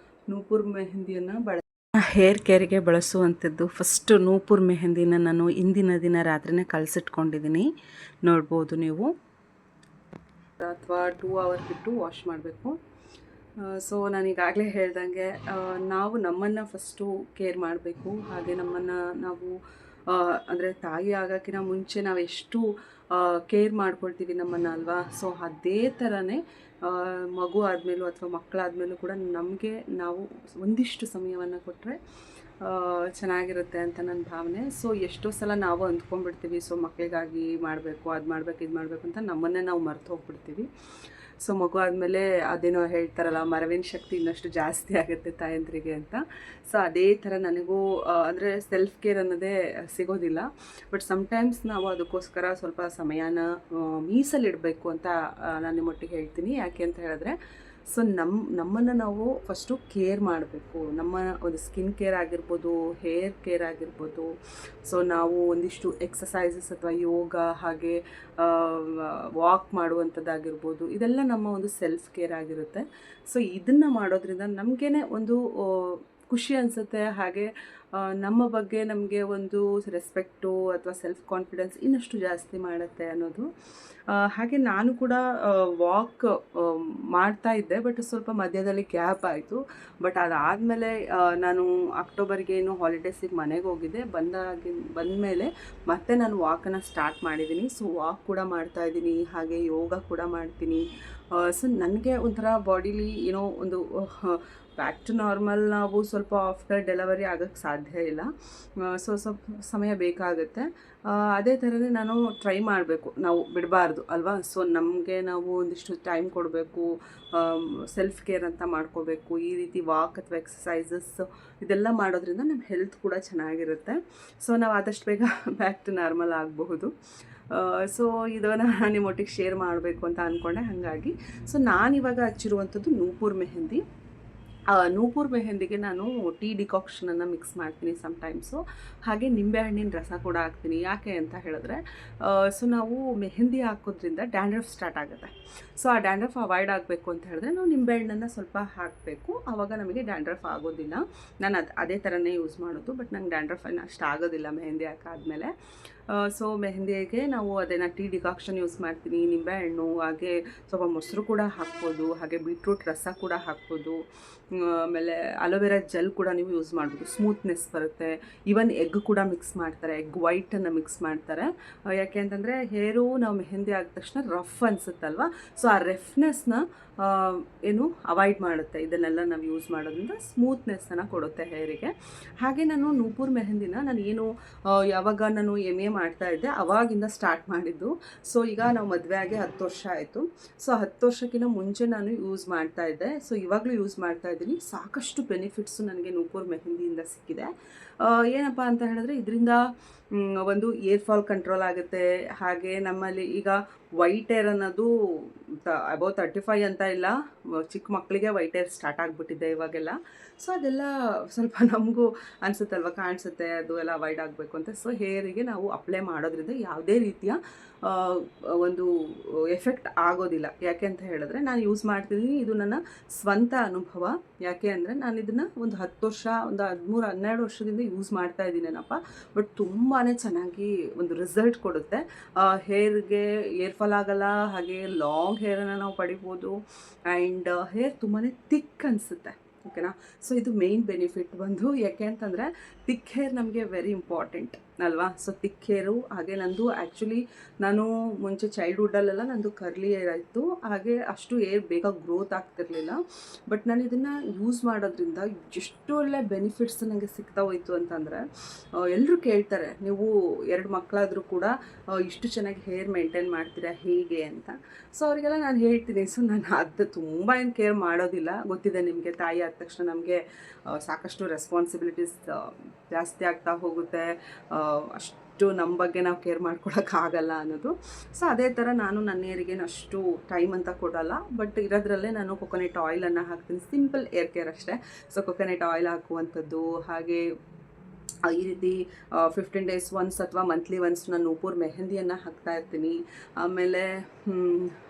ನೂಪುರ್ ಮೆಹಂದಿಯನ್ನು ಹೇರ್ ಕೇರಿಗೆ ಬಳಸುವಂಥದ್ದು ಫಸ್ಟು ನೂಪುರ್ ಮೆಹಂದಿನ ನಾನು ಇಂದಿನ ದಿನ ರಾತ್ರಿನೇ ಕಲಸಿಟ್ಕೊಂಡಿದ್ದೀನಿ, ನೋಡ್ಬೋದು ನೀವು. ಅಥವಾ 2 ಅವರ್ ಬಿಟ್ಟು ವಾಶ್ ಮಾಡಬೇಕು. ಸೊ ನಾನು ಈಗಾಗಲೇ ಹೇಳ್ದಂಗೆ ನಾವು ನಮ್ಮನ್ನು ಫಸ್ಟು ಕೇರ್ ಮಾಡಬೇಕು. ಹಾಗೆ ನಮ್ಮನ್ನು ನಾವು ಅಂದರೆ ತಾಯಿ ಆಗೋಕ್ಕಿಂತ ಮುಂಚೆ ನಾವು ಎಷ್ಟು ಕೇರ್ ಮಾಡ್ಕೊಳ್ತೀವಿ ನಮ್ಮನ್ನು ಅಲ್ವಾ. ಸೊ ಅದೇ ಥರನೇ ಮಗು ಆದಮೇಲೂ ಅಥವಾ ಮಕ್ಕಳಾದಮೇಲೂ ಕೂಡ ನಮಗೆ ನಾವು ಒಂದಿಷ್ಟು ಸಮಯವನ್ನು ಕೊಟ್ಟರೆ ಚೆನ್ನಾಗಿರುತ್ತೆ ಅಂತ ನನ್ನ ಭಾವನೆ. ಸೊ ಎಷ್ಟೋ ಸಲ ನಾವು ಅಂದ್ಕೊಂಡ್ಬಿಡ್ತೀವಿ, ಸೊ ಮಕ್ಕಳಿಗಾಗಿ ಮಾಡಬೇಕು, ಅದು ಮಾಡಬೇಕು, ಇದು ಮಾಡಬೇಕು ಅಂತ ನಮ್ಮನ್ನೇ ನಾವು ಮರೆತು ಹೋಗ್ಬಿಡ್ತೀವಿ. ಸೊ ಮಗು ಆದಮೇಲೆ ಅದೇನೋ ಹೇಳ್ತಾರಲ್ಲ, ಮರವಿನ ಶಕ್ತಿ ಇನ್ನಷ್ಟು ಜಾಸ್ತಿ ಆಗುತ್ತೆ ತಾಯಂದ್ರಿಗೆ ಅಂತ. ಸೊ ಅದೇ ಥರ ನನಗೂ ಅಂದರೆ ಸೆಲ್ಫ್ ಕೇರ್ ಅನ್ನೋದೇ ಸಿಗೋದಿಲ್ಲ. ಬಟ್ ಸಮ್ಟೈಮ್ಸ್ ನಾವು ಅದಕ್ಕೋಸ್ಕರ ಸ್ವಲ್ಪ ಸಮಯನ ಮೀಸಲಿಡಬೇಕು ಅಂತ ನಾನು ನಿಮ್ಮೊಟ್ಟಿಗೆ ಹೇಳ್ತೀನಿ. ಯಾಕೆ ಅಂತ ಹೇಳಿದ್ರೆ, ಸೊ ನಮ್ಮನ್ನು ನಾವು ಫಸ್ಟು ಕೇರ್ ಮಾಡಬೇಕು. ನಮ್ಮ ಒಂದು ಸ್ಕಿನ್ ಕೇರ್ ಆಗಿರ್ಬೋದು, ಹೇರ್ ಕೇರ್ ಆಗಿರ್ಬೋದು. ಸೊ ನಾವು ಒಂದಿಷ್ಟು ಎಕ್ಸಸೈಸಸ್ ಅಥವಾ ಯೋಗ, ಹಾಗೆ ವಾಕ್ ಮಾಡುವಂಥದ್ದಾಗಿರ್ಬೋದು, ಇದೆಲ್ಲ ನಮ್ಮ ಒಂದು ಸೆಲ್ಫ್ ಕೇರ್ ಆಗಿರುತ್ತೆ. ಸೊ ಇದನ್ನು ಮಾಡೋದ್ರಿಂದ ನಮಗೇ ಒಂದು ಖುಷಿ ಅನಿಸುತ್ತೆ. ಹಾಗೆ ನಮ್ಮ ಬಗ್ಗೆ ನಮಗೆ ಒಂದು ರೆಸ್ಪೆಕ್ಟು ಅಥವಾ ಸೆಲ್ಫ್ ಕಾನ್ಫಿಡೆನ್ಸ್ ಇನ್ನಷ್ಟು ಜಾಸ್ತಿ ಮಾಡುತ್ತೆ ಅನ್ನೋದು. ಹಾಗೆ ನಾನು ಕೂಡ ವಾಕ್ ಮಾಡ್ತಾ ಇದ್ದೆ, ಬಟ್ ಸ್ವಲ್ಪ ಮಧ್ಯದಲ್ಲಿ ಗ್ಯಾಪ್ ಆಯಿತು. ಬಟ್ ಅದಾದಮೇಲೆ ನಾನು ಅಕ್ಟೋಬರ್ಗೇನು ಹಾಲಿಡೇಸಿಗೆ ಮನೆಗೆ ಹೋಗಿದ್ದೆ. ಬಂದಮೇಲೆ ಮತ್ತೆ ನಾನು ವಾಕನ್ನು ಸ್ಟಾರ್ಟ್ ಮಾಡಿದ್ದೀನಿ. ಸೊ ವಾಕ್ ಕೂಡ ಮಾಡ್ತಾಯಿದ್ದೀನಿ, ಹಾಗೆ ಯೋಗ ಕೂಡ ಮಾಡ್ತೀನಿ. ಸೊ ನನಗೆ ಒಂಥರ ಬಾಡಿಲಿ ಏನೋ ಒಂದು ಬ್ಯಾಕ್ ಟು ನಾರ್ಮಲ್ ನಾವು ಸ್ವಲ್ಪ ಆಫ್ಟರ್ ಡೆಲಿವರಿ ಆಗೋಕ್ಕೆ ಸಾಧ್ಯ ಇಲ್ಲ. ಸೊ ಸ್ವಲ್ಪ ಸಮಯ ಬೇಕಾಗುತ್ತೆ. ಅದೇ ಥರನೇ ನಾನು ಟ್ರೈ ಮಾಡಬೇಕು, ನಾವು ಬಿಡಬಾರ್ದು ಅಲ್ವಾ. ಸೊ ನಮಗೆ ನಾವು ಒಂದಿಷ್ಟು ಟೈಮ್ ಕೊಡಬೇಕು, ಸೆಲ್ಫ್ ಕೇರ್ ಅಂತ ಮಾಡ್ಕೋಬೇಕು. ಈ ರೀತಿ ವಾಕ್ ಅಥವಾ ಎಕ್ಸಸೈಸಸ್ ಇದೆಲ್ಲ ಮಾಡೋದ್ರಿಂದ ನಮ್ಮ ಹೆಲ್ತ್ ಕೂಡ ಚೆನ್ನಾಗಿರುತ್ತೆ. ಸೊ ನಾವು ಆದಷ್ಟು ಬೇಗ ಬ್ಯಾಕ್ ಟು ನಾರ್ಮಲ್ ಆಗಬಹುದು. ಸೊ ಇದನ್ನು ನಿಮ್ಮೊಟ್ಟಿಗೆ ಶೇರ್ ಮಾಡಬೇಕು ಅಂತ ಅಂದ್ಕೊಂಡೆ. ಹಾಗಾಗಿ ಸೊ ನಾನಿವಾಗ ಹಚ್ಚಿರುವಂಥದ್ದು ನೂಪುರ್ ಮೆಹಂದಿ. ನೂಪುರ್ ಮೆಹಂದಿಗೆ ನಾನು ಟೀ ಡಿಕಾಕ್ಷನನ್ನು ಮಿಕ್ಸ್ ಮಾಡ್ತೀನಿ ಸಮ್ಟೈಮ್ಸು. ಹಾಗೆ ನಿಂಬೆಹಣ್ಣಿನ ರಸ ಕೂಡ ಹಾಕ್ತೀನಿ. ಯಾಕೆ ಅಂತ ಹೇಳಿದ್ರೆ, ಸೊ ನಾವು ಮೆಹಂದಿ ಹಾಕೋದ್ರಿಂದ ಡ್ಯಾಂಡ್ರಫ್ ಸ್ಟಾರ್ಟ್ ಆಗುತ್ತೆ. ಸೊ ಆ ಡ್ಯಾಂಡ್ರಫ್ ಅವಾಯ್ಡ್ ಆಗಬೇಕು ಅಂತ ಹೇಳಿದ್ರೆ ನಾವು ನಿಂಬೆಹಣ್ಣನ್ನು ಸ್ವಲ್ಪ ಹಾಕಬೇಕು. ಆವಾಗ ನಮಗೆ ಡ್ಯಾಂಡ್ರಫ್ ಆಗೋದಿಲ್ಲ. ನಾನು ಅದೇ ಥರನೇ ಯೂಸ್ ಮಾಡೋದು. ಬಟ್ ನಂಗೆ ಡ್ಯಾಂಡ್ರಫ್ ಏನು ಅಷ್ಟು ಆಗೋದಿಲ್ಲ ಮೆಹಂದಿ ಹಾಕಾದ್ಮೇಲೆ. ಸೊ ಮೆಹಂದಿಗೆ ನಾವು ಅದನ್ನು ಟೀ ಡಿಕಾಕ್ಷನ್ ಯೂಸ್ ಮಾಡ್ತೀನಿ. ನಿಂಬೆಹಣ್ಣು, ಹಾಗೆ ಸ್ವಲ್ಪ ಮೊಸರು ಕೂಡ ಹಾಕ್ಬೋದು. ಹಾಗೆ ಬೀಟ್ರೂಟ್ ರಸ ಕೂಡ ಹಾಕ್ಬೋದು. ಆಮೇಲೆ ಅಲೋವೆರಾ ಜೆಲ್ ಕೂಡ ನೀವು ಯೂಸ್ ಮಾಡ್ಬೋದು, ಸ್ಮೂತ್ನೆಸ್ ಬರುತ್ತೆ. ಈವನ್ ಎಗ್ ಕೂಡ ಮಿಕ್ಸ್ ಮಾಡ್ತಾರೆ, ಎಗ್ ವೈಟನ್ನು ಮಿಕ್ಸ್ ಮಾಡ್ತಾರೆ. ಯಾಕೆ ಅಂತಂದರೆ ಹೇರು ನಾವು ಮೆಹಂದಿ ಆಗಿದ ತಕ್ಷಣ ರಫ್ ಅನಿಸುತ್ತಲ್ವ. ಸೊ ಆ ರಫ್ನೆಸ್ನ ಏನು ಅವಾಯ್ಡ್ ಮಾಡುತ್ತೆ. ಇದನ್ನೆಲ್ಲ ನಾವು ಯೂಸ್ ಮಾಡೋದ್ರಿಂದ ಸ್ಮೂತ್ನೆಸ್ಸನ್ನು ಕೊಡುತ್ತೆ ಹೇರಿಗೆ. ಹಾಗೆ ನಾನು ನೂಪುರ್ ಮೆಹಂದಿನ ನಾನು ಯಾವಾಗ ನಾನು MA ಮಾಡ್ತಾ ಇದ್ದೆ ಅವಾಗಿಂದ ಸ್ಟಾರ್ಟ್ ಮಾಡಿದ್ದು. ಸೊ ಈಗ ನಾವು ಮದುವೆ ಆಗಿ 10 ವರ್ಷ ಆಯಿತು. ಸೊ 10 ವರ್ಷಕ್ಕಿಂತ ಮುಂಚೆ ನಾನು ಯೂಸ್ ಮಾಡ್ತಾ ಇದ್ದೆ. ಸೊ ಇವಾಗಲೂ ಯೂಸ್ ಮಾಡ್ತಾ ಇದ್ದೀನಿ. ಸಾಕಷ್ಟು ಬೆನಿಫಿಟ್ಸು ನನಗೆ ನೂಪುರ್ ಮೆಹಂದಿಯಿಂದ ಸಿಕ್ಕಿದೆ. ಏನಪ್ಪ ಅಂತ ಹೇಳಿದ್ರೆ, ಇದರಿಂದ ಒಂದು ಏರ್ ಫಾಲ್ ಕಂಟ್ರೋಲ್ ಆಗುತ್ತೆ. ಹಾಗೆ ನಮ್ಮಲ್ಲಿ ಈಗ ವೈಟ್ ಏರ್ ಅನ್ನೋದು ಅಬೌವ್ 35 ಅಂತ ಇಲ್ಲ, ಚಿಕ್ಕ ಮಕ್ಕಳಿಗೆ ವೈಟ್ ಏರ್ ಸ್ಟಾರ್ಟ್ ಆಗಿಬಿಟ್ಟಿದೆ ಇವಾಗೆಲ್ಲ. ಸೊ ಅದೆಲ್ಲ ಸ್ವಲ್ಪ ನಮಗೂ ಅನಿಸುತ್ತಲ್ವ, ಕಾಣಿಸುತ್ತೆ, ಅದು ಎಲ್ಲ ಅವಾಯ್ಡ್ ಆಗಬೇಕು ಅಂತ. ಸೊ ಹೇರಿಗೆ ನಾವು ಅಪ್ಲೈ ಮಾಡೋದ್ರಿಂದ ಯಾವುದೇ ರೀತಿಯ ಒಂದು ಎಫೆಕ್ಟ್ ಆಗೋದಿಲ್ಲ. ಯಾಕೆ ಅಂತ ಹೇಳಿದ್ರೆ, ನಾನು ಯೂಸ್ ಮಾಡ್ತಿದ್ದೀನಿ, ಇದು ನನ್ನ ಸ್ವಂತ ಅನುಭವ. ಯಾಕೆ ಅಂದರೆ ನಾನು ಇದನ್ನು ಒಂದು 10 ವರ್ಷ, ಒಂದು 13-12 ವರ್ಷದಿಂದ ಯೂಸ್ ಮಾಡ್ತಾ ಇದ್ದೀನೇನಪ್ಪ. ಬಟ್ ತುಂಬಾ ಚೆನ್ನಾಗಿ ಒಂದು ರಿಸಲ್ಟ್ ಕೊಡುತ್ತೆ. ಹೇರ್ಗೆ ಏರ್ ಫಾಲ್ ಆಗಲ್ಲ, ಹಾಗೆ ಲಾಂಗ್ ಹೇರನ್ನು ನಾವು ಪಡಿಬೋದು. ಆ್ಯಂಡ್ ಹೇರ್ ತುಂಬಾ ಥಿಕ್ ಅನಿಸುತ್ತೆ, ಓಕೆನಾ. ಸೊ ಇದು ಮೇನ್ ಬೆನಿಫಿಟ್ ಬಂದು. ಯಾಕೆ ಅಂತಂದರೆ ಥಿಕ್ ಹೇರ್ ನಮಗೆ ವೆರಿ ಇಂಪಾರ್ಟೆಂಟ್. ಅಲ್ವಾ. ಸೊ ತಿಕ್ ಹೇರು. ಹಾಗೆ ನಂದು ಆ್ಯಕ್ಚುಲಿ ನಾನು ಮುಂಚೆ ಚೈಲ್ಡ್ಹುಡ್ಡಲ್ಲೆಲ್ಲ ನಂದು ಕರ್ಲಿ ಏರ್ ಆಯಿತು, ಹಾಗೆ ಅಷ್ಟು ಏರ್ ಬೇಗ ಗ್ರೋತ್ ಆಗ್ತಿರ್ಲಿಲ್ಲ. ಬಟ್ ನಾನು ಇದನ್ನು ಯೂಸ್ ಮಾಡೋದ್ರಿಂದ ಎಷ್ಟು ಒಳ್ಳೆ ಬೆನಿಫಿಟ್ಸ್ ನನಗೆ ಸಿಗ್ತಾ ಹೋಯ್ತು ಅಂತಂದರೆ, ಎಲ್ಲರೂ ಕೇಳ್ತಾರೆ ನೀವು 2 ಮಕ್ಕಳಾದರೂ ಕೂಡ ಇಷ್ಟು ಚೆನ್ನಾಗಿ ಹೇರ್ ಮೇಂಟೈನ್ ಮಾಡ್ತೀರಾ ಹೇಗೆ ಅಂತ. ಸೊ ಅವರಿಗೆಲ್ಲ ನಾನು ಹೇಳ್ತೀನಿ, ಸೊ ನಾನು ಅದು ತುಂಬ ಏನು ಕೇರ್ ಮಾಡೋದಿಲ್ಲ. ಗೊತ್ತಿದೆ ನಿಮಗೆ, ತಾಯಿ ಆದ ತಕ್ಷಣ ನಮಗೆ ಸಾಕಷ್ಟು ರೆಸ್ಪಾನ್ಸಿಬಿಲಿಟೀಸ್ ಜಾಸ್ತಿ ಆಗ್ತಾ ಹೋಗುತ್ತೆ, ಅಷ್ಟು ನಮ್ಮ ಬಗ್ಗೆ ನಾವು ಕೇರ್ ಮಾಡ್ಕೊಳಕ್ಕಾಗಲ್ಲ ಅನ್ನೋದು. ಸೊ ಅದೇ ಥರ ನಾನು ನನ್ನ ಏರಿಗೆ ಅಷ್ಟು ಟೈಮ್ ಅಂತ ಕೊಡಲ್ಲ, ಬಟ್ ಇರೋದ್ರಲ್ಲೇ ನಾನು ಕೊಕೊನೆಟ್ ಆಯಿಲನ್ನು ಹಾಕ್ತೀನಿ. ಸಿಂಪಲ್ ಏರ್ ಕೇರ್ ಅಷ್ಟೇ. ಸೊ ಕೊಕೊನೆಟ್ ಆಯಿಲ್ ಹಾಕುವಂಥದ್ದು, ಹಾಗೆ ಈ ರೀತಿ 15 days ಒನ್ಸ್ ಅಥವಾ ಮಂತ್ಲಿ ಒನ್ಸ್ ನಾನು ನೂಪುರ್ ಮೆಹಂದಿಯನ್ನು ಹಾಕ್ತಾ ಇರ್ತೀನಿ. ಆಮೇಲೆ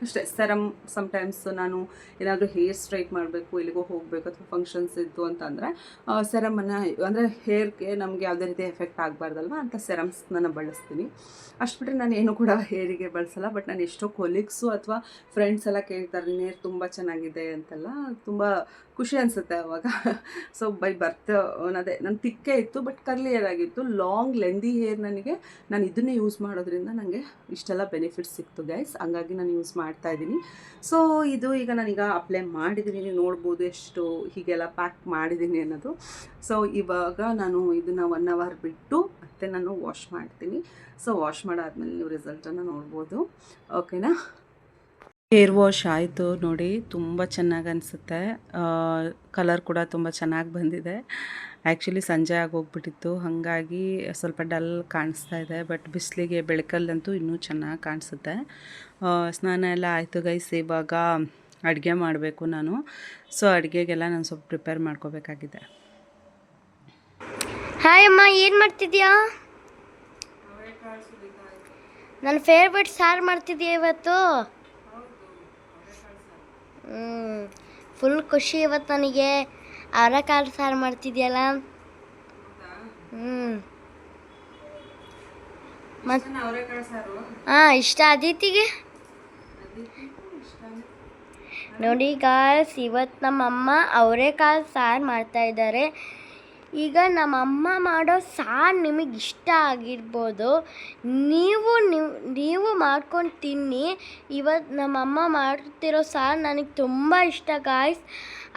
ಅಷ್ಟೇ ಸೆರಮ್, ಸಮ್ಟೈಮ್ಸ್ ನಾನು ಏನಾದರೂ ಹೇರ್ ಸ್ಟ್ರೈಟ್ ಮಾಡಬೇಕು, ಎಲ್ಲಿಗೋ ಹೋಗಬೇಕು ಅಥವಾ ಫಂಕ್ಷನ್ಸ್ ಇತ್ತು ಅಂತಂದರೆ ಸೆರಮನ್ನು, ಅಂದರೆ ಹೇರ್ಗೆ ನಮಗೆ ಯಾವುದೇ ರೀತಿ ಎಫೆಕ್ಟ್ ಆಗಬಾರ್ದಲ್ವ ಅಂತ ಸೆರಮ್ಸ್ನ ಬಳಸ್ತೀನಿ. ಅಷ್ಟು ಬಿಟ್ಟರೆ ನಾನು ಏನು ಕೂಡ ಹೇರಿಗೆ ಬಳಸಲ್ಲ. ಬಟ್ ನಾನು ಎಷ್ಟೋ ಕೊಲೀಗ್ಸು ಅಥವಾ ಫ್ರೆಂಡ್ಸ್ ಎಲ್ಲ ಕೇಳ್ತಾರೆ ನಿನ್ನ ಹೇರ್ ತುಂಬ ಚೆನ್ನಾಗಿದೆ ಅಂತೆಲ್ಲ, ತುಂಬ ಖುಷಿ ಅನಿಸುತ್ತೆ ಅವಾಗ. ಸೊ ಬೈ ಬರ್ತ್ ಅದೇ ನನ್ನ ತಿಕ್ಕೇ ಇತ್ತು, ಬಟ್ ಕರ್ಲಿ ಹೇರ್ ಆಗಿತ್ತು. ಲಾಂಗ್ ಲೆಂದಿ ಹೇರ್ ನನಗೆ, ನಾನು ಇದನ್ನೇ ಯೂಸ್ ಮಾಡೋದ್ರಿಂದ ನನಗೆ ಇಷ್ಟೆಲ್ಲ ಬೆನಿಫಿಟ್ಸ್ ಸಿಕ್ತು ಗೈಸ್. ಹಂಗಾಗಿ ನಾನು ಯೂಸ್ ಮಾಡ್ತಾ ಇದ್ದೀನಿ. ಸೊ ಇದು ಈಗ ನಾನೀಗ ಅಪ್ಲೈ ಮಾಡಿದ್ದೀನಿ, ನೀವು ನೋಡ್ಬೋದು ಎಷ್ಟು ಹೀಗೆಲ್ಲ ಪ್ಯಾಕ್ ಮಾಡಿದ್ದೀನಿ ಅನ್ನೋದು. ಸೊ ಇವಾಗ ನಾನು ಇದನ್ನು 1 hour ಬಿಟ್ಟು ಮತ್ತೆ ನಾನು ವಾಶ್ ಮಾಡ್ತೀನಿ. ಸೊ ವಾಶ್ ಮಾಡಾದ್ಮೇಲೆ ನೀವು ರಿಸಲ್ಟನ್ನು ನೋಡ್ಬೋದು. ಓಕೆನಾ. ಹೇರ್ ವಾಶ್ ಆಯಿತು ನೋಡಿ, ತುಂಬ ಚೆನ್ನಾಗಿ ಅನಿಸುತ್ತೆ. ಕಲರ್ ಕೂಡ ತುಂಬ ಚೆನ್ನಾಗಿ ಬಂದಿದೆ. ಆ್ಯಕ್ಚುಲಿ ಸಂಜೆ ಆಗೋಗ್ಬಿಟ್ಟಿತ್ತು, ಹಾಗಾಗಿ ಸ್ವಲ್ಪ ಡಲ್ ಕಾಣಿಸ್ತಾ ಇದೆ. ಬಟ್ ಬಿಸಿಲಿಗೆ ಬೆಳಕಲ್ಲಂತೂ ಇನ್ನೂ ಚೆನ್ನಾಗಿ ಕಾಣಿಸುತ್ತೆ. ಸ್ನಾನ ಎಲ್ಲ ಆಯಿತು ಗೈಸ್. ಇವಾಗ ಅಡುಗೆ ಮಾಡಬೇಕು ನಾನು. ಸೊ ಅಡುಗೆಗೆಲ್ಲ ನಾನು ಸ್ವಲ್ಪ ಪ್ರಿಪೇರ್ ಮಾಡ್ಕೋಬೇಕಾಗಿದೆ. ಹಾಯ್ ಅಮ್ಮ, ಏನು ಮಾಡ್ತಿದ್ಯಾ? ನನ್ನ ಫೇವ್ರೆಟ್ ಸಾರು ಮಾಡ್ತಿದ್ಯಾ ಇವತ್ತು? ಫುಲ್ ಖುಷಿ ಇವತ್ತು ನನಗೆ. ಅವರೆಕಾಳು ಸಾರು ಮಾಡ್ತಿದ್ಯಲ್ಲ. ಮತ್ತು ಹಾಂ, ಇಷ್ಟ ಅದಿತಿಗೆ. ನೋಡಿ ಗಾಯ್ಸ್, ಇವತ್ತು ನಮ್ಮಮ್ಮ ಅವರೆಕಾಳು ಸಾರು ಮಾಡ್ತಾಯಿದ್ದಾರೆ. ಈಗ ನಮ್ಮಮ್ಮ ಮಾಡೋ ಸಾರು ನಿಮಗೆ ಇಷ್ಟ ಆಗಿರ್ಬೋದು, ನೀವು ಮಾಡ್ಕೊಂಡು ತಿನ್ನಿ. ಇವತ್ತು ನಮ್ಮಮ್ಮ ಮಾಡ್ತಿರೋ ಸಾರು ನನಗೆ ತುಂಬ ಇಷ್ಟ ಗಾಯ್ಸ್.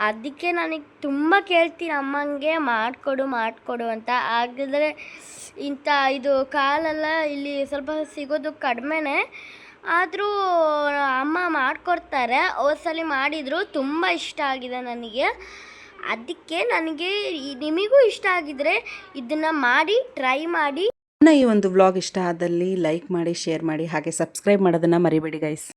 ಅದಕ್ಕೆ ನನಗೆ ತುಂಬ ಕೇಳ್ತೀನಿ ಅಮ್ಮಂಗೆ ಮಾಡಿಕೊಡು ಅಂತ. ಹಾಗಿದ್ರೆ ಇದು ಕಾಲೆಲ್ಲ ಇಲ್ಲಿ ಸ್ವಲ್ಪ ಸಿಗೋದು ಕಡಿಮೆನೇ, ಆದರೂ ಅಮ್ಮ ಮಾಡಿಕೊಡ್ತಾರೆ. ಹೋದ್ಸಲಿ ಮಾಡಿದರು, ತುಂಬ ಇಷ್ಟ ಆಗಿದೆ ನನಗೆ. ಅದಕ್ಕೆ ನನಗೆ ನಿಮಗೂ ಇಷ್ಟ ಆಗಿದ್ರೆ ಇದನ್ನು ಮಾಡಿ ಟ್ರೈ ಮಾಡಿ. ಈ ಒಂದು ವ್ಲಾಗ್ ಇಷ್ಟ ಆದಲ್ಲಿ ಲೈಕ್ ಮಾಡಿ, ಶೇರ್ ಮಾಡಿ, ಹಾಗೆ ಸಬ್ಸ್ಕ್ರೈಬ್ ಮಾಡೋದನ್ನು ಮರಿಬೇಡಿ ಗೈಸ್.